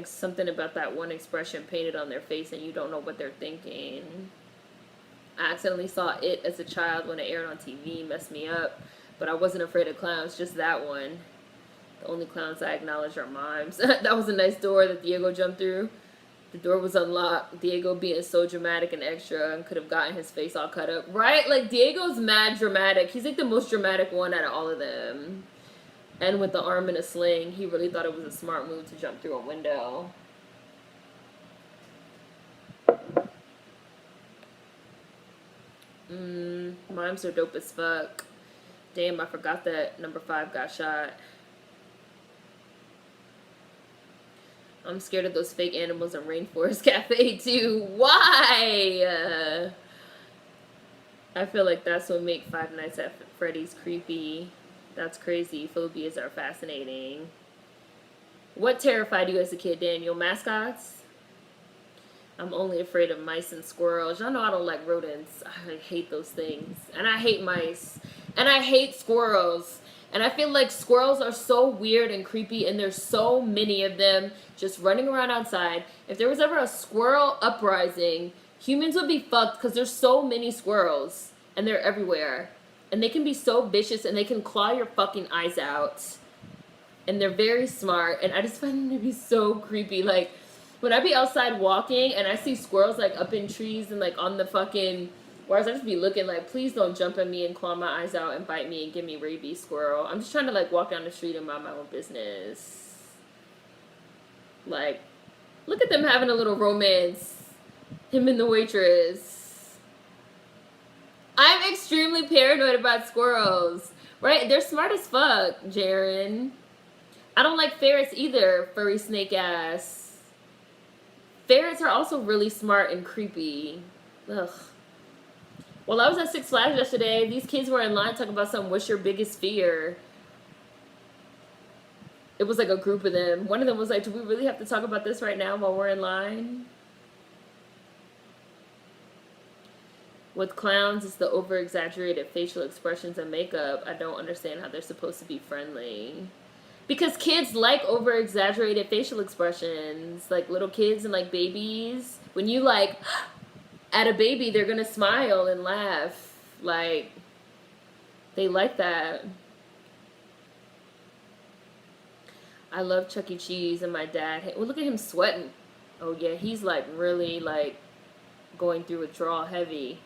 Something about that one expression painted on their face and you don't know what they're thinking. I accidentally saw It as a child when it aired on TV, messed me up, but I wasn't afraid of clowns, just that one. The only clowns I acknowledge are mimes. That was a nice door that Diego jumped through. The door was unlocked. Diego being so dramatic and extra and could have gotten his face all cut up. Right? Like, Diego's mad dramatic. He's like the most dramatic one out of all of them. And with the arm in a sling, he really thought it was a smart move to jump through a window. Mimes are dope as fuck. Damn, I forgot that number 5 got shot. I'm scared of those fake animals in Rainforest Cafe too. Why? I feel like that's what makes Five Nights at Freddy's creepy. That's crazy. Phobias are fascinating. What terrified you as a kid, Daniel? Mascots? I'm only afraid of mice and squirrels. Y'all know I don't like rodents. I hate those things. And I hate mice. And I hate squirrels. And I feel like squirrels are so weird and creepy, and there's so many of them just running around outside. If there was ever a squirrel uprising, humans would be fucked because there's so many squirrels, and they're everywhere. And they can be so vicious, and they can claw your fucking eyes out. And they're very smart, and I just find them to be so creepy. Like, when I be outside walking, and I see squirrels, like, up in trees and, like, on the fucking... Whereas I just be looking like, please don't jump at me and claw my eyes out and bite me and give me rabies, squirrel. I'm just trying to, like, walk down the street and mind my own business. Like, look at them having a little romance. Him and the waitress. I'm extremely paranoid about squirrels. Right? They're smart as fuck, Jaren. I don't like ferrets either, furry snake ass. Ferrets are also really smart and creepy. Ugh. Well, I was at Six Flags yesterday. These kids were in line talking about something. What's your biggest fear? It was like a group of them. One of them was like, do we really have to talk about this right now while we're in line? With clowns, it's the over-exaggerated facial expressions and makeup. I don't understand how they're supposed to be friendly. Because kids like over-exaggerated facial expressions. Like little kids and like babies. When you like... At a baby, they're gonna smile and laugh. Like, They like that. I love Chuck E. Cheese, and my dad. Well, look at him sweating. Oh yeah, he's like really like going through withdrawal heavy.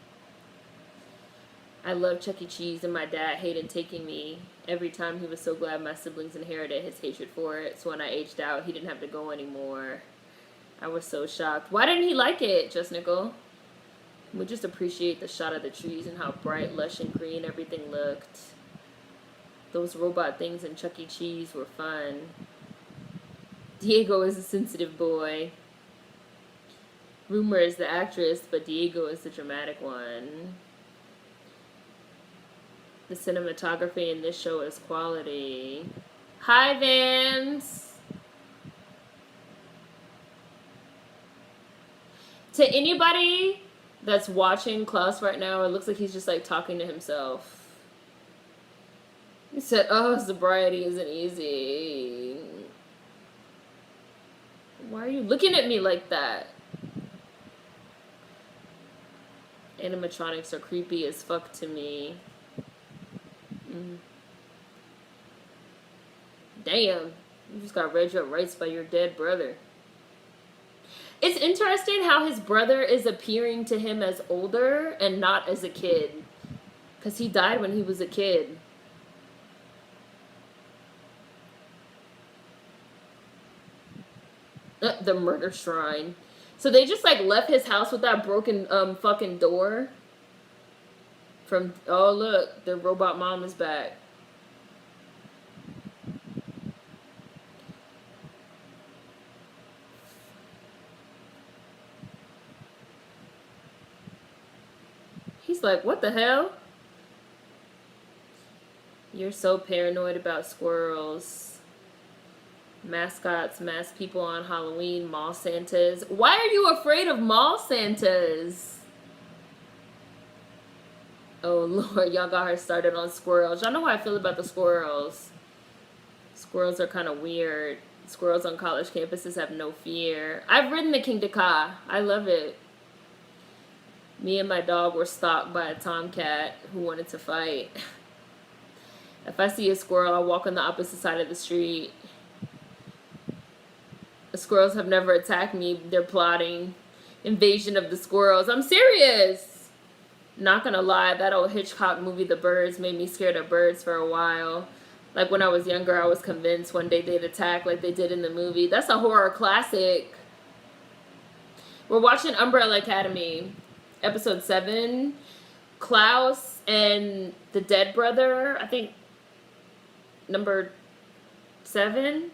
I love Chuck E. Cheese, and my dad hated taking me every time. He was so glad my siblings inherited his hatred for it. So when I aged out, he didn't have to go anymore. I was so shocked. Why didn't he like it, Just Nickel? We just appreciate the shot of the trees and how bright, lush, and green everything looked. Those robot things in Chuck E. Cheese were fun. Diego is a sensitive boy. Rumor is the actress, but Diego is the dramatic one. The cinematography in this show is quality. Hi, Vance! To anybody that's watching Klaus right now, it looks like he's just like talking to himself. He said, oh, sobriety isn't easy. Why are you looking at me like that? Animatronics are creepy as fuck to me. Damn, you just got read your rights by your dead brother. It's interesting how his brother is appearing to him as older and not as a kid. Because he died when he was a kid. The murder shrine. So they just like left his house with that broken fucking door. From, oh look, the robot mom is back. He's like, what the hell? You're so paranoid about squirrels. Mascots, masked people on Halloween, mall Santas. Why are you afraid of mall Santas? Oh Lord, y'all got her started on squirrels. Y'all know how I feel about the squirrels. Squirrels are kind of weird. Squirrels on college campuses have no fear. I've ridden the King Dakar. I love it. Me and my dog were stalked by a tomcat who wanted to fight. If I see a squirrel, I'll walk on the opposite side of the street. The squirrels have never attacked me. They're plotting invasion of the squirrels. I'm serious. Not gonna lie, that old Hitchcock movie, The Birds, made me scared of birds for a while. Like when I was younger, I was convinced one day they'd attack like they did in the movie. That's a horror classic. We're watching Umbrella Academy. Episode 7, Klaus and the dead brother, I think number 7.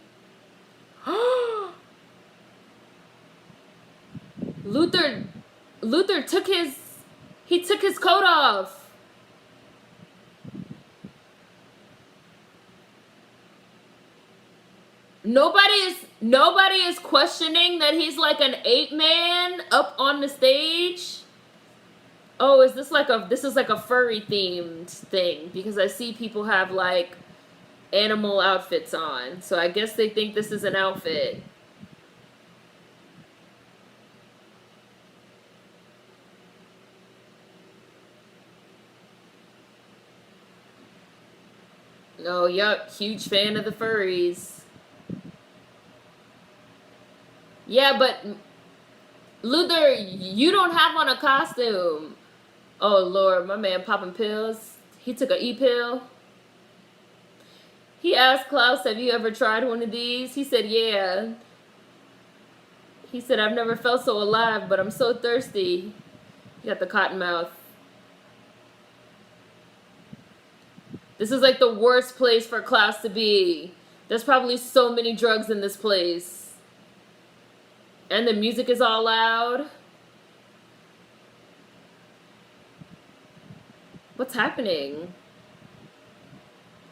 Luther took his coat off. Nobody is questioning that he's like an ape man up on the stage. Oh, is this like a furry themed thing? Because I see people have like animal outfits on. So I guess they think this is an outfit. Oh, yup, huge fan of the furries. Yeah, but Luther, you don't have on a costume. Oh Lord, my man popping pills. He took an E-pill. He asked Klaus, have you ever tried one of these? He said, yeah. He said, I've never felt so alive, but I'm so thirsty. He got the cotton mouth. This is like the worst place for Klaus to be. There's probably so many drugs in this place. And the music is all loud. What's happening?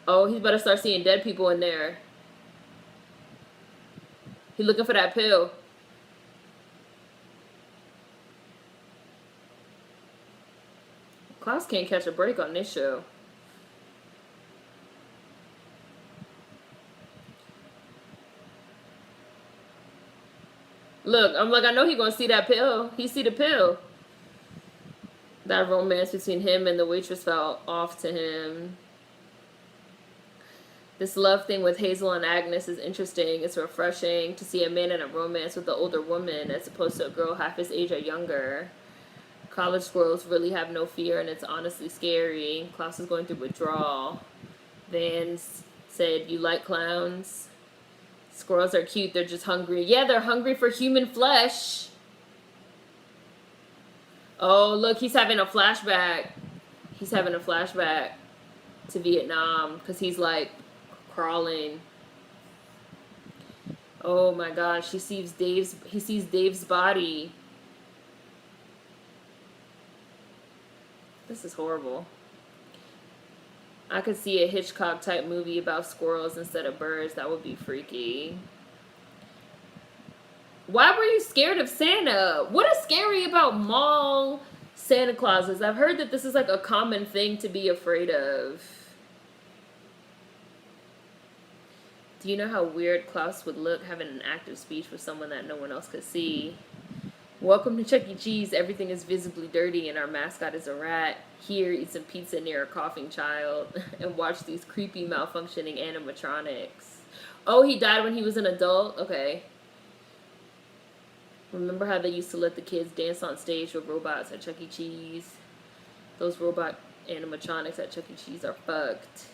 Oh, he's about to start seeing dead people in there. He's looking for that pill. Klaus can't catch a break on this show. Look, I'm like, I know he's gonna see that pill. He see the pill. That romance between him and the waitress fell off to him. This love thing with Hazel and Agnes is interesting. It's refreshing to see a man in a romance with an older woman as opposed to a girl half his age or younger. College squirrels really have no fear, and it's honestly scary. Klaus is going through withdrawal. Vans said, "You like clowns? Squirrels are cute, they're just hungry." Yeah, they're hungry for human flesh. Oh, look, he's having a flashback. He's having a flashback to Vietnam because he's like crawling. Oh my gosh, he sees Dave's body. This is horrible. I could see a Hitchcock type movie about squirrels instead of birds. That would be freaky. Why were you scared of Santa? What is scary about mall Santa Clauses? I've heard that this is like a common thing to be afraid of. Do you know how weird Klaus would look having an active speech with someone that no one else could see? Welcome to Chuck E. Cheese. Everything is visibly dirty and our mascot is a rat. Here, eat some pizza near a coughing child and watch these creepy malfunctioning animatronics. Oh, he died when he was an adult? Okay. Remember how they used to let the kids dance on stage with robots at Chuck E. Cheese? Those robot animatronics at Chuck E. Cheese are fucked.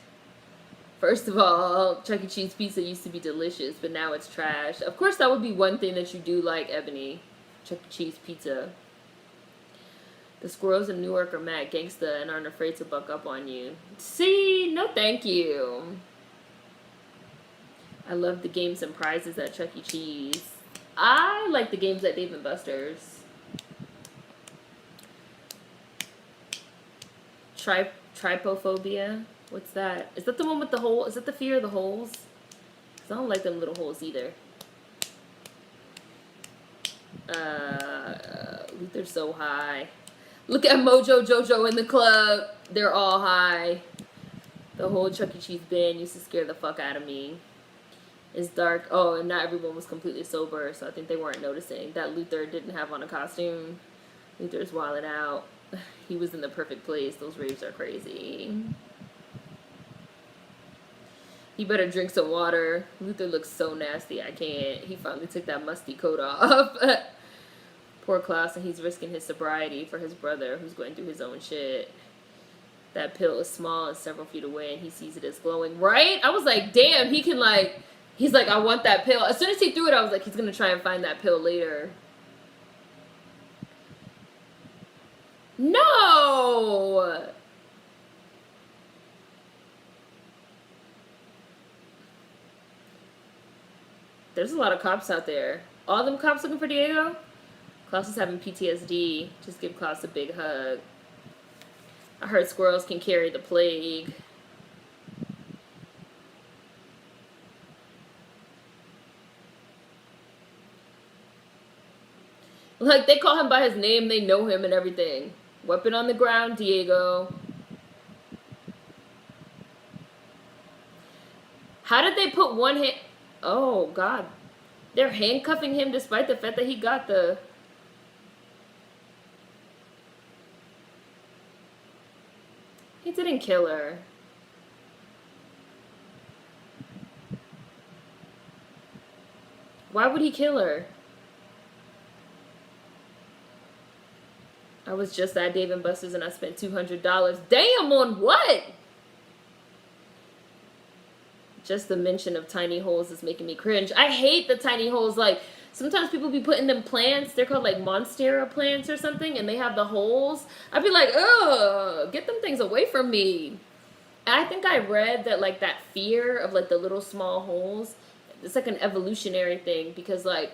First of all, Chuck E. Cheese pizza used to be delicious, but now it's trash. Of course, that would be one thing that you do like, Ebony. Chuck E. Cheese pizza. The squirrels in Newark are mad gangsta and aren't afraid to buck up on you. See? No thank you. I love the games and prizes at Chuck E. Cheese. I like the games at Dave & Buster's. Trypophobia? What's that? Is that the one with the hole? Is that the fear of the holes? Because I don't like them little holes either. Luther's so high. Look at Mojo Jojo in the club. They're all high. The whole Chuck E. Cheese band used to scare the fuck out of me. It's dark. Oh, and not everyone was completely sober, so I think they weren't noticing that Luther didn't have on a costume. Luther's wilding out. He was in the perfect place. Those raves are crazy. He better drink some water. Luther looks so nasty. I can't. He finally took that musty coat off. Poor Klaus, and he's risking his sobriety for his brother who's going through his own shit. That pill is small and several feet away, and he sees it as glowing. Right? I was like, damn, he can like... He's like, I want that pill. As soon as he threw it, I was like, he's going to try and find that pill later. No! There's a lot of cops out there. All them cops looking for Diego? Klaus is having PTSD. Just give Klaus a big hug. I heard squirrels can carry the plague. Like, they call him by his name, they know him and everything. Weapon on the ground, Diego. How did they put one hand... Oh, God. They're handcuffing him despite the fact that he got the... He didn't kill her. Why would he kill her? I was just at Dave & Buster's and I spent $200. Damn, on what? Just the mention of tiny holes is making me cringe. I hate the tiny holes. Like, sometimes people be putting them plants. They're called, like, Monstera plants or something. And they have the holes. I'd be like, ugh, get them things away from me. And I think I read that, like, that fear of, like, the little small holes, it's, like, an evolutionary thing. Because, like,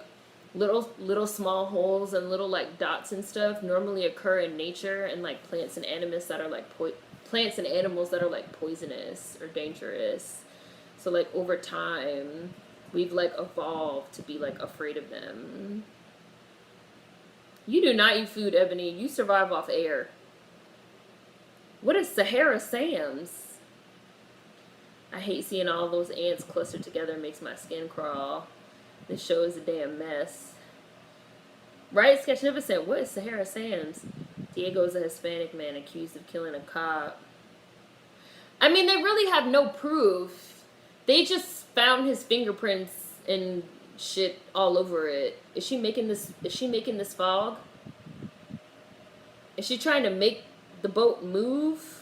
little small holes and little like dots and stuff normally occur in nature and like plants and animals that are like poisonous or dangerous. So like over time we've like evolved to be like afraid of them. You do not eat food, Ebony. You survive off air. What is Sahara Sam's? I hate seeing all those ants clustered together. It makes my skin crawl. This show is a damn mess. Right? Sketchnificent. What is Sahara Sam's? Diego is a Hispanic man accused of killing a cop. I mean, they really have no proof They just found his fingerprints and shit all over it. Is she making this fog? Is she trying to make the boat move?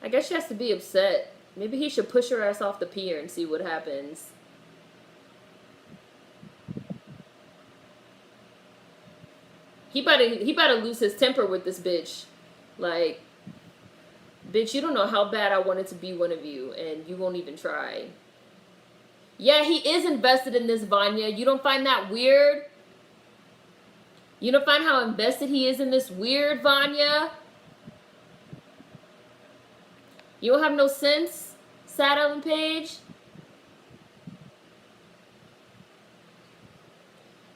I guess she has to be upset. Maybe he should push her ass off the pier and see what happens. He better lose his temper with this bitch. Like, bitch, you don't know how bad I wanted to be one of you, and you won't even try. Yeah, he is invested in this, Vanya. You don't find that weird? You don't find how invested he is in this weird, Vanya? You don't have no sense, Sad Ellen Page?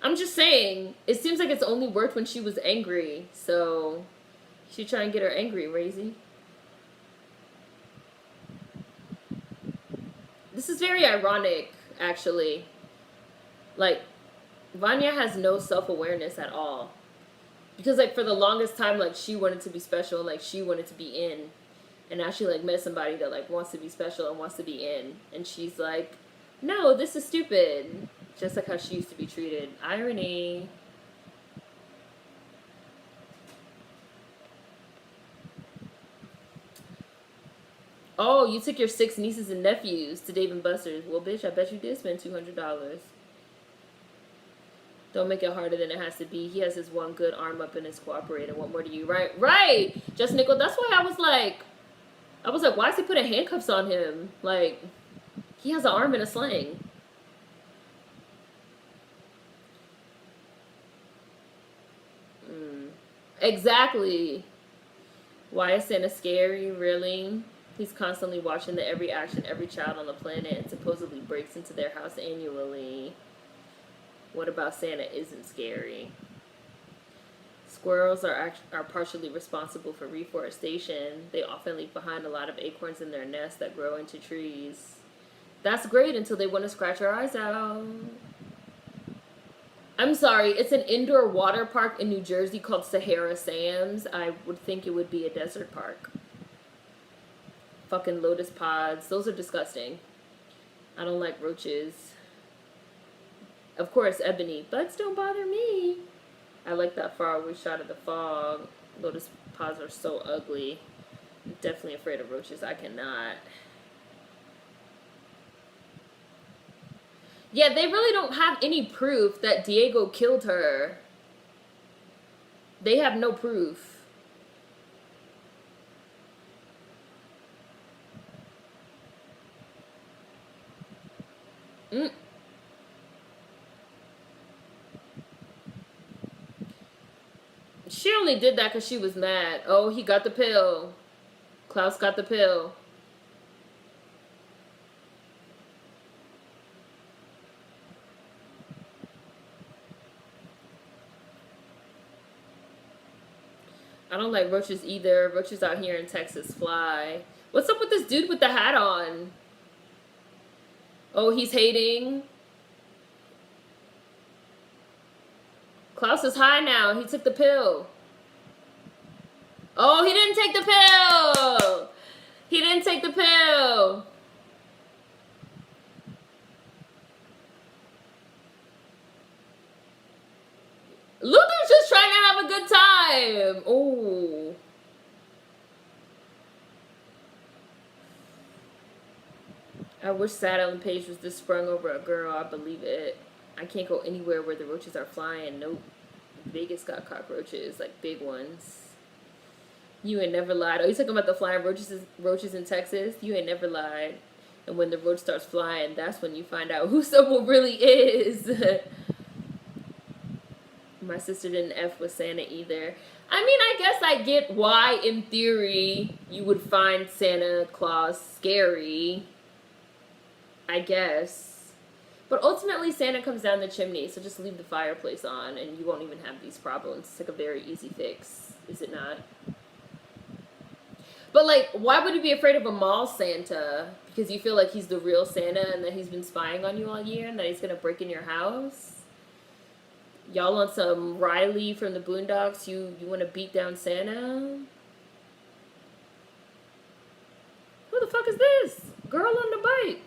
I'm just saying, it seems like it's only worked when she was angry, so she try and get her angry, Razy. This is very ironic, actually. Like, Vanya has no self-awareness at all. Because, like, for the longest time, like, she wanted to be special, like, she wanted to be in. And now she, like, met somebody that, like, wants to be special and wants to be in. And she's like, no, this is stupid. Just like how she used to be treated. Irony. Oh, you took your 6 nieces and nephews to Dave & Buster's. Well, bitch, I bet you did spend $200. Don't make it harder than it has to be. He has his one good arm up in his cooperator. What more do you? Right, right. Just Nickel. That's why I was like, why is he putting handcuffs on him? Like, he has an arm in a sling. Exactly. Why is Santa scary? Really? He's constantly watching the every action, every child on the planet, and supposedly breaks into their house annually. What about Santa isn't scary? Squirrels are partially responsible for reforestation. They often leave behind a lot of acorns in their nests that grow into trees. That's great until they want to scratch our eyes out. I'm sorry, it's an indoor water park in New Jersey called Sahara Sands. I would think it would be a desert park. Fucking lotus pods. Those are disgusting. I don't like roaches. Of course, ebony. Bugs don't bother me. I like that faraway shot of the fog. Lotus pods are so ugly. I'm definitely afraid of roaches. I cannot. Yeah, they really don't have any proof that Diego killed her. They have no proof. She only did that because she was mad. Oh, he got the pill. Klaus got the pill. I don't like roaches either. Roaches out here in Texas fly. What's up with this dude with the hat on? Oh, he's hating. Klaus is high now. He took the pill. Oh, he didn't take the pill. He didn't take the pill. Luther's just trying to have a good time. Oh. I wish Sad Ellen Page was this sprung over a girl. I believe it. I can't go anywhere where the roaches are flying. Nope. Vegas got cockroaches, like big ones. You ain't never lied. Oh, you talking about the flying roaches in Texas? You ain't never lied. And when the roach starts flying, that's when you find out who someone really is. My sister didn't F with Santa either. I mean, I guess I get why, in theory, you would find Santa Claus scary. I guess. But ultimately, Santa comes down the chimney, so just leave the fireplace on, and you won't even have these problems. It's like a very easy fix, is it not? But, like, why would you be afraid of a mall Santa? Because you feel like he's the real Santa and that he's been spying on you all year and that he's going to break in your house? Y'all on some Riley from the Boondocks? You want to beat down Santa? Who the fuck is this? Girl on the bike.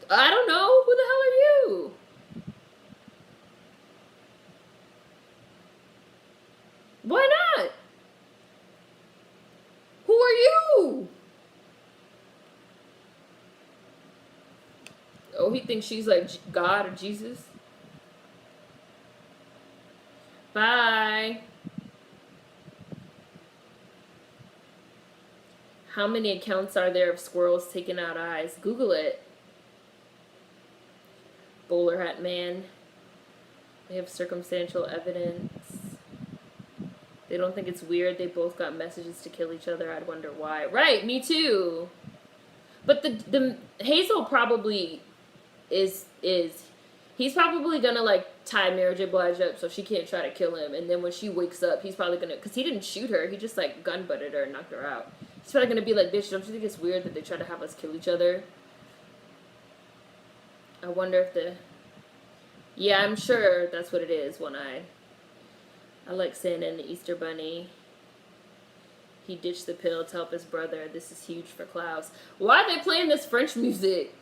I don't know. Who the hell are you? Why not? Who are you? Oh, he thinks she's like God or Jesus. Bye. How many accounts are there of squirrels taking out eyes? Google it. Bowler hat man. They have circumstantial evidence. They don't think it's weird. They both got messages to kill each other. I'd wonder why. Right, me too. But the Hazel probably is he's probably gonna like tie Mary J. Blige up so she can't try to kill him. And then when she wakes up, he's probably gonna, because he didn't shoot her, he just like gun butted her and knocked her out. He's probably gonna be like, bitch, don't you think it's weird that they try to have us kill each other? I wonder if yeah, I'm sure that's what it is. One eye. I like Santa and the Easter Bunny. He ditched the pill to help his brother. This is huge for Klaus. Why are they playing this French music?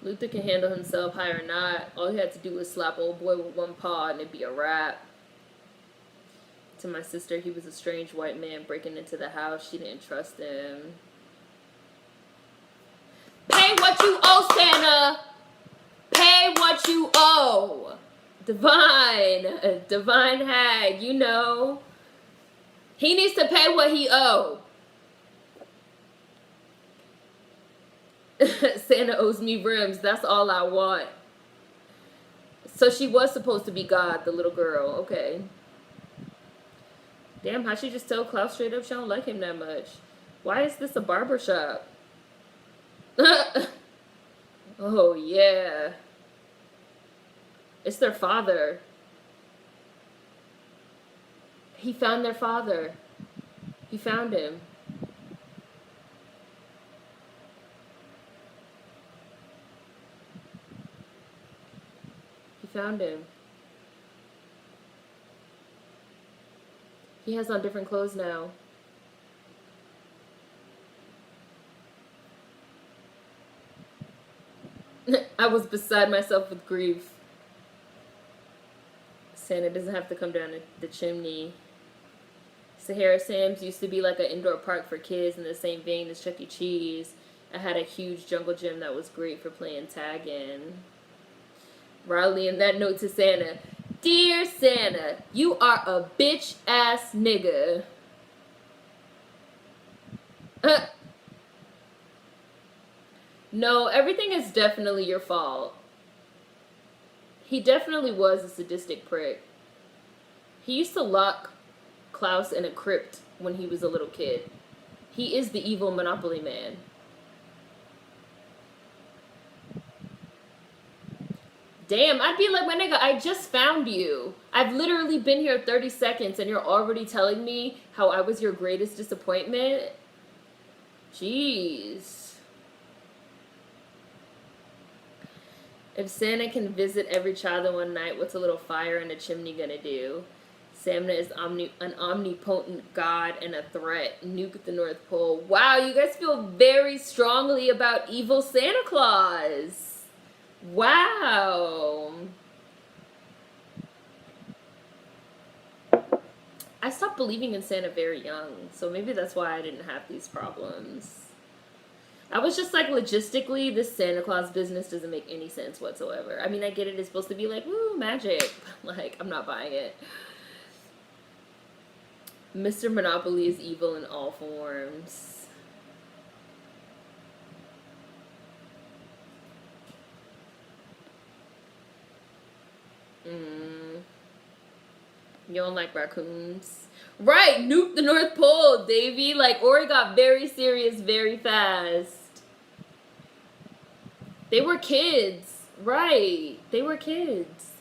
Luther can handle himself, high or not. All he had to do was slap old boy with one paw and it'd be a wrap. To my sister, he was a strange white man breaking into the house. She didn't trust him. Pay what you owe, Santa! Pay what you owe! Divine hag, you know. He needs to pay what he owe. Santa owes me rims. That's all I want. So she was supposed to be God, the little girl. Okay. Damn, how'd she just tell Klaus straight up she don't like him that much? Why is this a barber shop? Oh, yeah. It's their father. He found their father. He found him. He found him. He has on different clothes now. I was beside myself with grief. Santa doesn't have to come down the chimney. Sahara Sam's used to be like an indoor park for kids in the same vein as Chuck E. Cheese. I had a huge jungle gym that was great for playing tag in. Riley, in that note to Santa, Dear Santa, you are a bitch ass nigga. No, everything is definitely your fault. He definitely was a sadistic prick. He used to lock Klaus in a crypt when he was a little kid. He is the evil Monopoly man. Damn, I'd be like, my nigga, I just found you. I've literally been here 30 seconds and you're already telling me how I was your greatest disappointment? Jeez. If Santa can visit every child in one night, what's a little fire in a chimney gonna do? Santa is an omnipotent god and a threat. Nuke the North Pole. Wow, you guys feel very strongly about evil Santa Claus. Wow. I stopped believing in Santa very young, so maybe that's why I didn't have these problems. I was just like, logistically, this Santa Claus business doesn't make any sense whatsoever. I mean, I get it, it's supposed to be like, woo, magic. But like, I'm not buying it. Mr. Monopoly is evil in all forms. You don't like raccoons? Right, nuke the North Pole, Davey. Like, Ori got very serious very fast. They were kids. Right, they were kids.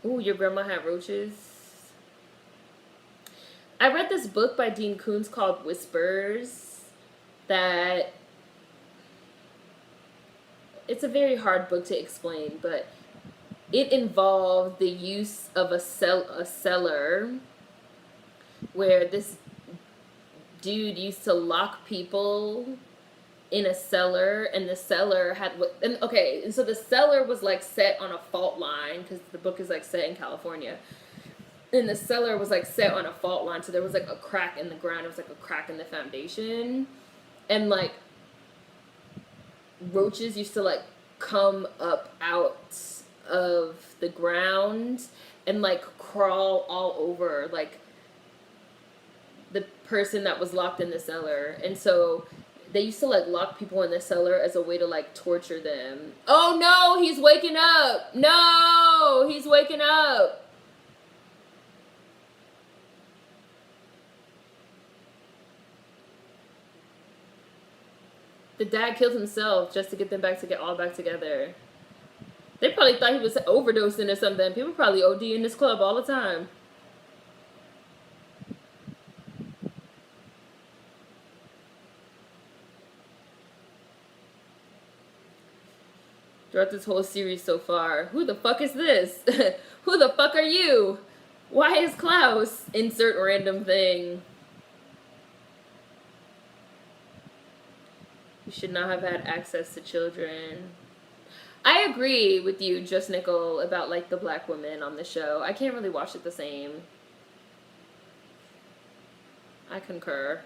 Ooh, your grandma had roaches? I read this book by Dean Koontz called Whispers that it's a very hard book to explain, but it involved the use of a cellar where this dude used to lock people in a cellar, and the cellar had and so the cellar was like set on a fault line because the book is like set in California, and the cellar was like set on a fault line, so there was like a crack in the ground, it was like a crack in the foundation, and like roaches used to like come up out of the ground and like crawl all over like the person that was locked in the cellar. And so they used to like lock people in the cellar as a way to like torture them. Oh no, he's waking up. No, he's waking up. The dad killed himself just to get them back to get all back together. They probably thought he was overdosing or something. People probably OD in this club all the time. Throughout this whole series so far, who the fuck is this? Who the fuck are you? Why is Klaus? Insert random thing. You should not have had access to children. I agree with you, Just Nickel, about like the black women on the show. I can't really watch it the same. I concur.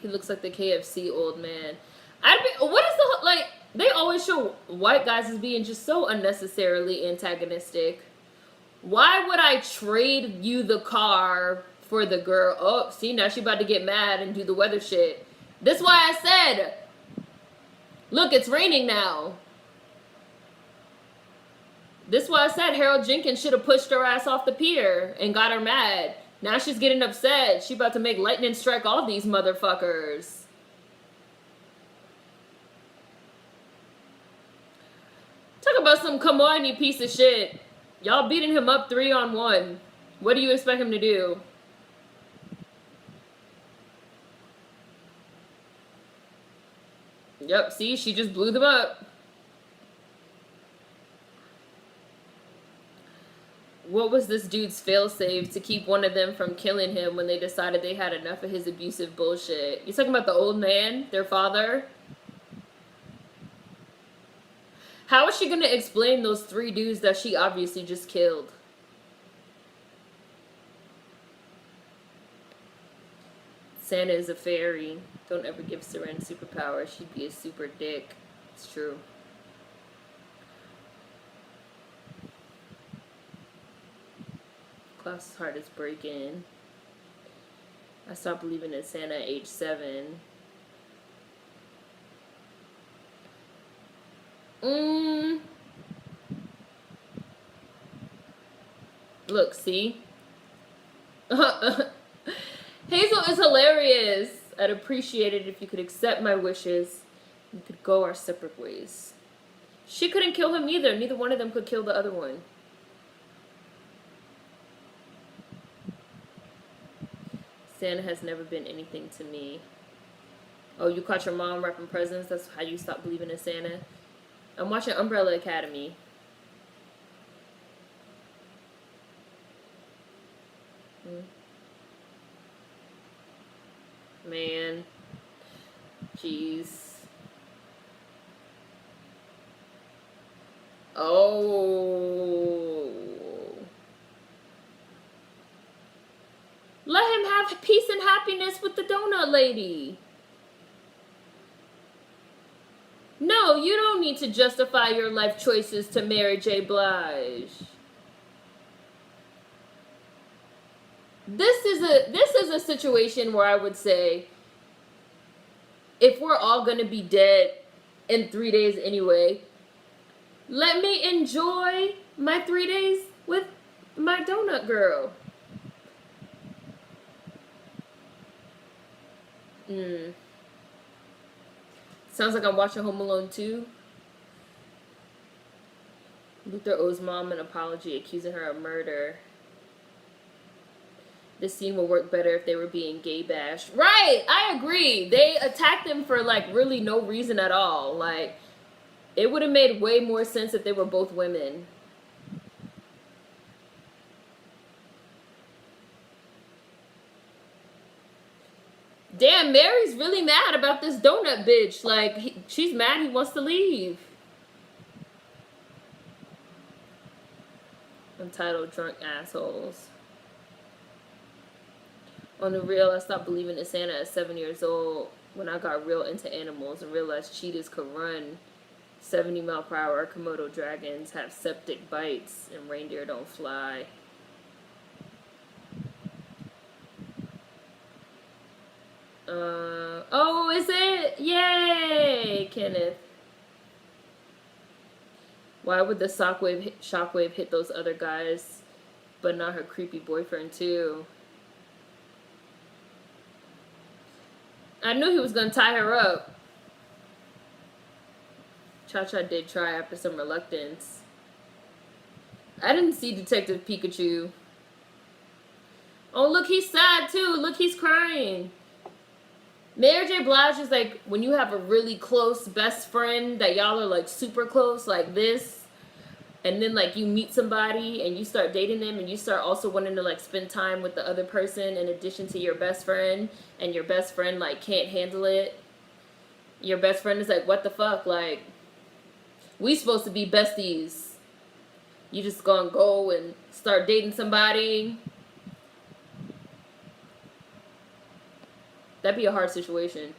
He looks like the KFC old man. What is the like? They always show white guys as being just so unnecessarily antagonistic. Why would I trade you the car for the girl? Oh, see, now she about to get mad and do the weather shit. That's why I said, look, it's raining now. This is why I said Harold Jenkins should have pushed her ass off the pier and got her mad. Now she's getting upset. She about to make lightning strike all these motherfuckers. Talk about some come on, you piece of shit. Y'all beating him up 3-on-1. What do you expect him to do? Yep, see, she just blew them up. What was this dude's failsafe to keep one of them from killing him when they decided they had enough of his abusive bullshit? You talking about the old man, their father? How is she gonna explain those 3 dudes that she obviously just killed? Santa is a fairy. Don't ever give Seren superpowers. She'd be a super dick. It's true. Klaus's heart is breaking. I stopped believing in Santa at age 7. Look, see? Hazel is hilarious. I'd appreciate it if you could accept my wishes. We could go our separate ways. She couldn't kill him either. Neither one of them could kill the other one. Santa has never been anything to me. Oh, you caught your mom wrapping presents? That's how you stopped believing in Santa? I'm watching Umbrella Academy. Man. Jeez. Oh. Let him have peace and happiness with the donut lady. No, you don't need to justify your life choices to Mary J. Blige. This is a situation where I would say, if we're all gonna be dead in 3 days anyway, let me enjoy my 3 days with my donut girl. Sounds like I'm watching Home Alone 2. Luther owes mom an apology, accusing her of murder. This scene will work better if they were being gay bashed. Right, I agree. They attacked them for like really no reason at all. Like, it would have made way more sense if they were both women. Damn, Mary's really mad about this donut bitch. Like, she's mad he wants to leave. Entitled drunk assholes. On the real, I stopped believing in Santa at 7 years old when I got real into animals and realized cheetahs could run 70-mile-per-hour. Komodo dragons have septic bites and reindeer don't fly. Oh, is it? Yay, Kenneth. Why would the shockwave hit those other guys, but not her creepy boyfriend too? I knew he was gonna tie her up. Cha-Cha did try after some reluctance. I didn't see Detective Pikachu. Oh, look, he's sad too. Look, he's crying. Mary J. Blige is like when you have a really close best friend that y'all are like super close like this, and then like you meet somebody and you start dating them and you start also wanting to like spend time with the other person in addition to your best friend, and your best friend like can't handle it. Your best friend is like, what the fuck? Like, we supposed to be besties. You just gonna go and start dating somebody. That'd be a hard situation.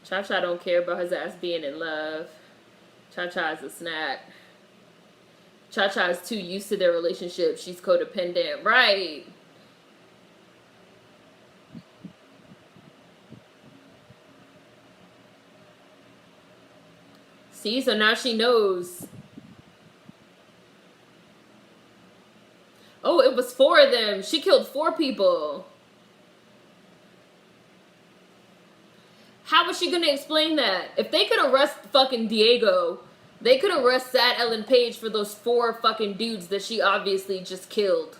Cha-Cha don't care about his ass being in love. Cha-Cha is a snack. Cha-Cha is too used to their relationship. She's codependent. Right. See, so now she knows. Oh, it was 4 of them. She killed 4 people. How was she gonna explain that? If they could arrest fucking Diego, they could arrest Sad Ellen Page for those 4 fucking dudes that she obviously just killed.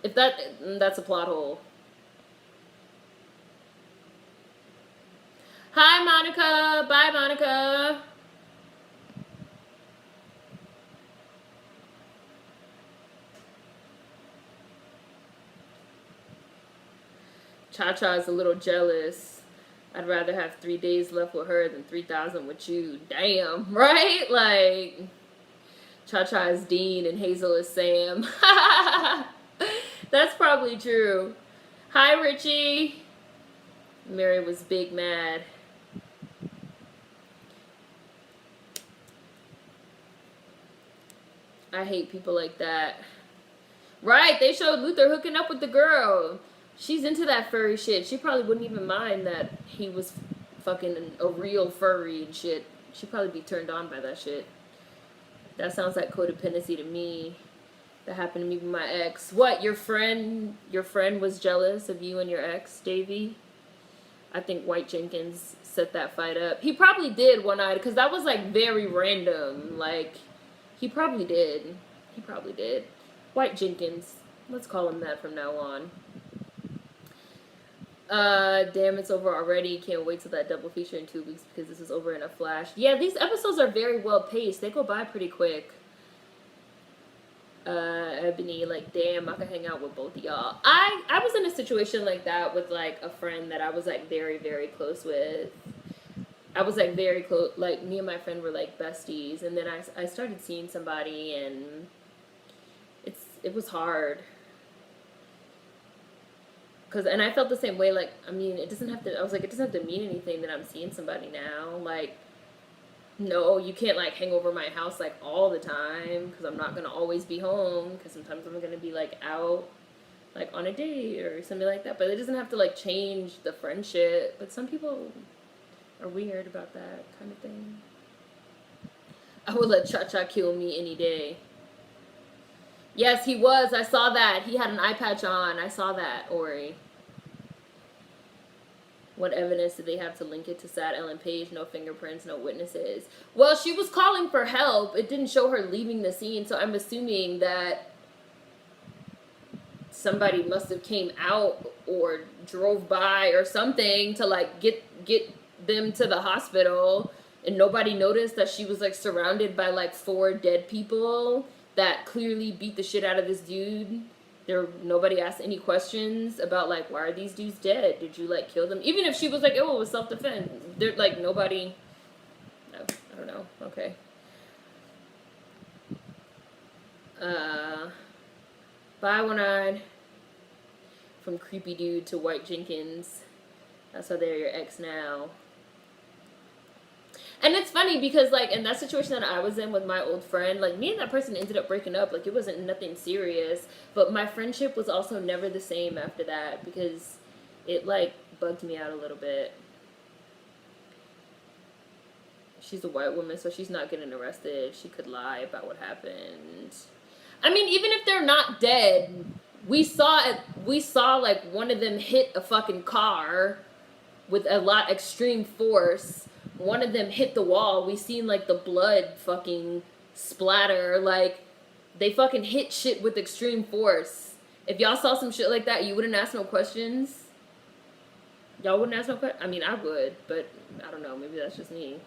If that's a plot hole. Hi, Monica. Bye, Monica. Cha-Cha is a little jealous. I'd rather have 3 days left with her than 3,000 with you. Damn, right? Like, Cha-Cha is Dean and Hazel is Sam. That's probably true. Hi, Richie. Mary was big mad. I hate people like that. Right, they showed Luther hooking up with the girl. She's into that furry shit. She probably wouldn't even mind that he was fucking a real furry and shit. She'd probably be turned on by that shit. That sounds like codependency to me. That happened to me with my ex. What, your friend was jealous of you and your ex, Davey? I think White Jenkins set that fight up. He probably did one night, because that was like very random. Like, he probably did. He probably did. White Jenkins. Let's call him that from now on. Damn, it's over already. Can't wait till that double feature in 2 weeks because this is over in a flash. Yeah, these episodes are very well paced. They go by pretty quick. Ebony, like, damn, I could hang out with both of y'all. I was in a situation like that with, like, a friend that I was, like, very, very close with. I was, like, very close. Like, me and my friend were, like, besties. And then I started seeing somebody, and it was hard. And I felt the same way, like, I mean, it doesn't have to, I was like, it doesn't have to mean anything that I'm seeing somebody now. Like, no, you can't, like, hang over my house, like, all the time, because I'm not going to always be home, because sometimes I'm going to be, like, out, like, on a date or something like that. But it doesn't have to, like, change the friendship. But some people are weird about that kind of thing. I would let Cha-Cha kill me any day. Yes, he was. I saw that. He had an eye patch on. I saw that, Ori. What evidence did they have to link it to Sad Ellen Page? No fingerprints, no witnesses. Well, she was calling for help. It didn't show her leaving the scene, so I'm assuming that somebody must have came out or drove by or something to like get them to the hospital, and nobody noticed that she was like surrounded by like 4 dead people that clearly beat the shit out of this dude. Nobody asked any questions about like, why are these dudes dead? Did you like kill them? Even if she was like, oh, it was self-defense. They're like, nobody. No, I don't know. Okay. 519 from creepy dude to White Jenkins. That's why they're your ex now. And it's funny because, like, in that situation that I was in with my old friend, like, me and that person ended up breaking up. Like, it wasn't nothing serious. But my friendship was also never the same after that because it, like, bugged me out a little bit. She's a white woman, so she's not getting arrested. She could lie about what happened. I mean, even if they're not dead, we saw like one of them hit a fucking car with a lot extreme force. One of them hit the wall. We seen like the blood fucking splatter. Like, they fucking hit shit with extreme force. If y'all saw some shit like that, you wouldn't ask no questions? Y'all wouldn't ask no questions? I mean, I would, but I don't know. Maybe that's just me.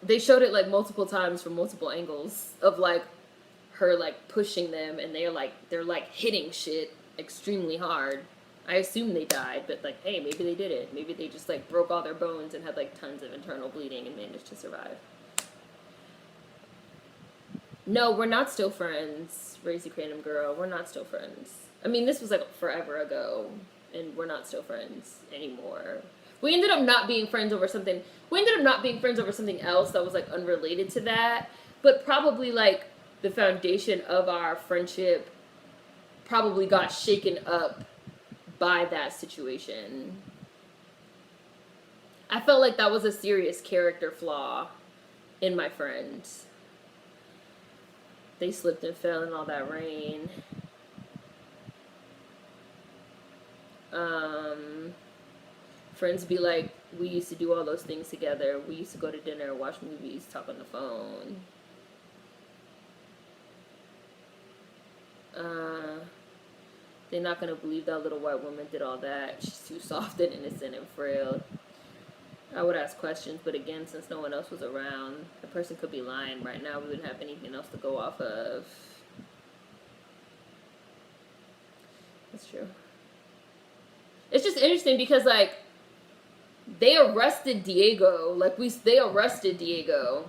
They showed it like multiple times from multiple angles of like her like pushing them, and they're like hitting shit extremely hard. I assume they died, but like, hey, maybe they did it. Maybe they just like broke all their bones and had like tons of internal bleeding and managed to survive. No, we're not still friends, Racy Crandom girl. We're not still friends. I mean, this was like forever ago, and we're not still friends anymore. We ended up not being friends over something. We ended up not being friends over something else that was like unrelated to that, but probably like the foundation of our friendship probably got shaken up by that situation. I felt like that was a serious character flaw in my friend. They slipped and fell in all that rain. Friends be like, we used to do all those things together. We used to go to dinner, watch movies, talk on the phone. They're not gonna believe that little white woman did all that. She's too soft and innocent and frail. I would ask questions, but again, since no one else was around, the person could be lying right now. We wouldn't have anything else to go off of. That's true. It's just interesting because, like, they arrested Diego. They arrested Diego.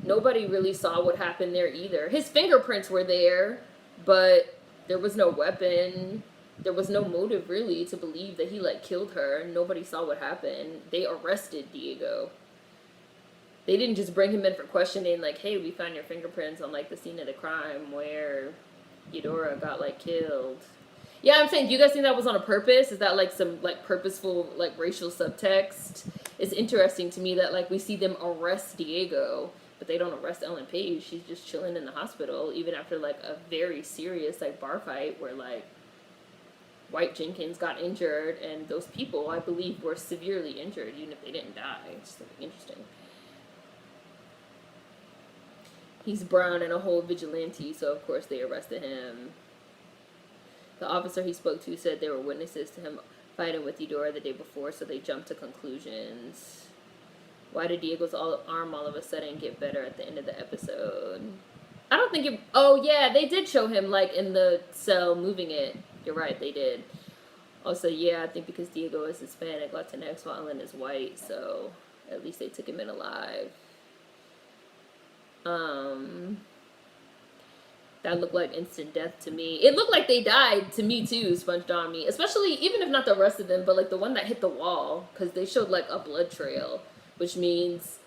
Nobody really saw what happened there either. His fingerprints were there, but there was no weapon. There was no motive, really, to believe that he, like, killed her. Nobody saw what happened. They arrested Diego. They didn't just bring him in for questioning, like, hey, we found your fingerprints on, like, the scene of the crime where Eudora got, like, killed. Yeah, I'm saying, do you guys think that was on a purpose? Is that, like, some, like, purposeful, like, racial subtext? It's interesting to me that, like, we see them arrest Diego, but they don't arrest Ellen Page. She's just chilling in the hospital, even after, like, a very serious, like, bar fight where, like, White Jenkins got injured, and those people, I believe, were severely injured, even if they didn't die. It's just, like, interesting. He's brown and a whole vigilante, so, of course, they arrested him. The officer he spoke to said there were witnesses to him fighting with Eudora the day before, so they jumped to conclusions. Why did Diego's arm all of a sudden get better at the end of the episode? I don't think it... Oh, yeah, they did show him, like, in the cell moving it. You're right, they did. Also, yeah, I think because Diego is Hispanic, Latinx, while Ellen is white, so at least they took him in alive. That looked like instant death to me. It looked like they died to me too, sponged on me. Especially, even if not the rest of them, but like the one that hit the wall. Because they showed like a blood trail. Which means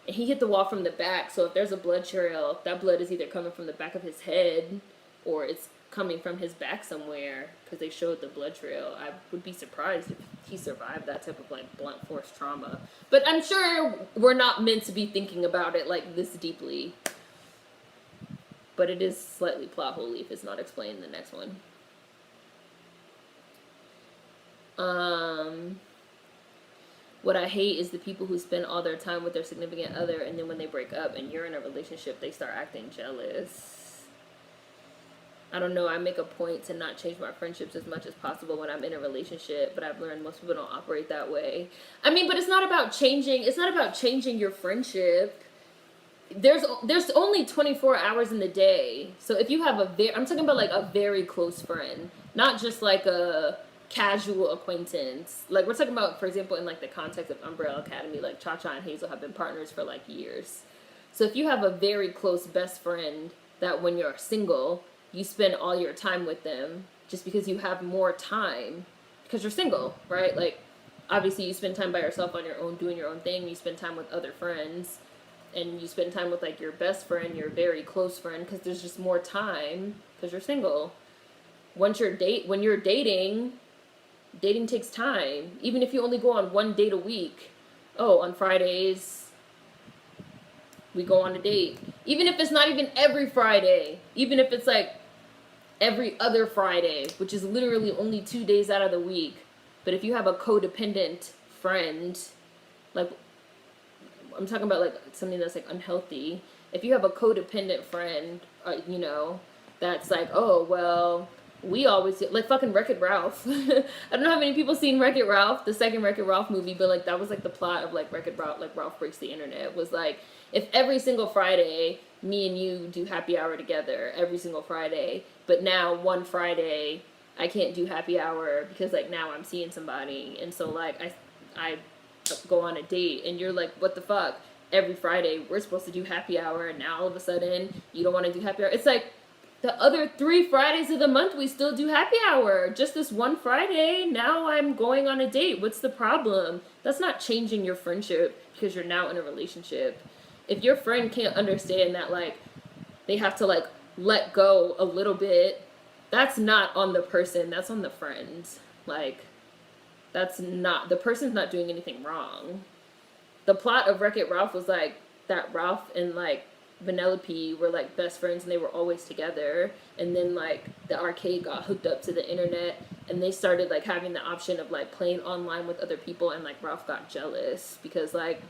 he hit the wall from the back. So if there's a blood trail, that blood is either coming from the back of his head or it's coming from his back somewhere. Because they showed the blood trail. I would be surprised if he survived that type of like blunt force trauma. But I'm sure we're not meant to be thinking about it like this deeply. But it is slightly plot hole-y if it's not explained in the next one. What I hate is the people who spend all their time with their significant other, and then when they break up and you're in a relationship, they start acting jealous. I don't know, I make a point to not change my friendships as much as possible when I'm in a relationship, but I've learned most people don't operate that way. I mean, but it's not about changing your friendship. There's only 24 hours in the day. So if you have I'm talking about like a very close friend, not just like a casual acquaintance. Like we're talking about, for example, in like the context of Umbrella Academy, like Cha-Cha and Hazel have been partners for like years. So if you have a very close best friend that when you're single, you spend all your time with them just because you have more time because you're single, right? Like obviously you spend time by yourself on your own doing your own thing. You spend time with other friends. And you spend time with like your best friend, your very close friend, because there's just more time because you're single. When you're dating takes time. Even if you only go on one date a week. Oh, on Fridays we go on a date. Even if it's not even every Friday, even if it's like every other Friday, which is literally only 2 days out of the week. But if you have a codependent friend, like I'm talking about like something that's like unhealthy. If you have a codependent friend, that's like, oh, well, we always like fucking Wreck-It Ralph. I don't know how many people seen Wreck-It Ralph, the second Wreck-It Ralph movie, but like that was like the plot of like Wreck-It Ralph, like Ralph Breaks the Internet, was like, if every single Friday me and you do happy hour together every single Friday, but now one Friday I can't do happy hour because like now I'm seeing somebody, and so like I go on a date, and you're like, what the fuck? Every Friday we're supposed to do happy hour, and now all of a sudden you don't want to do happy hour. It's like the other 3 Fridays of the month we still do happy hour. Just this one Friday, now I'm going on a date. What's the problem? That's not changing your friendship because you're now in a relationship. If your friend can't understand that like they have to like let go a little bit, that's not on the person, that's on the friend. Like, that's not, the person's not doing anything wrong. The plot of Wreck-It Ralph was like that Ralph and like Vanellope were like best friends and they were always together, and then like the arcade got hooked up to the internet and they started like having the option of like playing online with other people, and like Ralph got jealous because like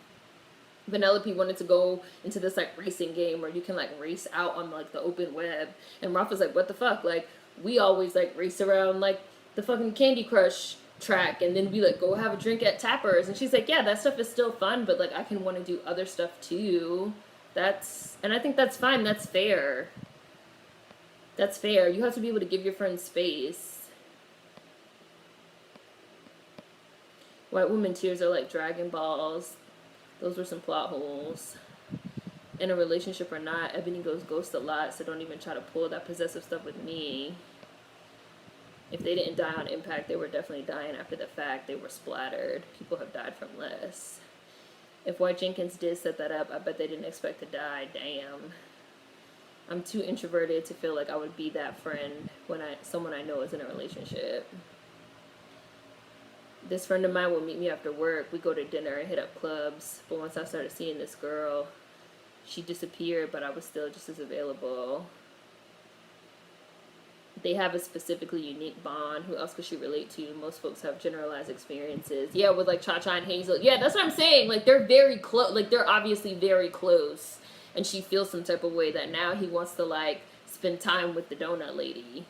Vanellope wanted to go into this like racing game where you can like race out on like the open web, and Ralph was like, what the fuck, like we always like race around like the fucking Candy Crush track, and then we like go have a drink at Tappers. And she's like, yeah, that stuff is still fun, but like I can want to do other stuff too. And I think that's fine. That's fair. That's fair. You have to be able to give your friends space. White woman tears are like Dragon Balls. Those were some plot holes. In a relationship or not, Ebony goes ghost a lot, so don't even try to pull that possessive stuff with me. If they didn't die on impact, they were definitely dying after the fact. They were splattered. People have died from less. If White Jenkins did set that up, I bet they didn't expect to die. Damn. I'm too introverted to feel like I would be that friend when someone I know is in a relationship. This friend of mine will meet me after work. We go to dinner and hit up clubs. But once I started seeing this girl, she disappeared, but I was still just as available. They have a specifically unique bond. Who else could she relate to? Most folks have generalized experiences. Yeah, with like Cha-Cha and Hazel. Yeah, that's what I'm saying. Like, they're very close. Like, they're obviously very close. And she feels some type of way that now he wants to, like, spend time with the donut lady.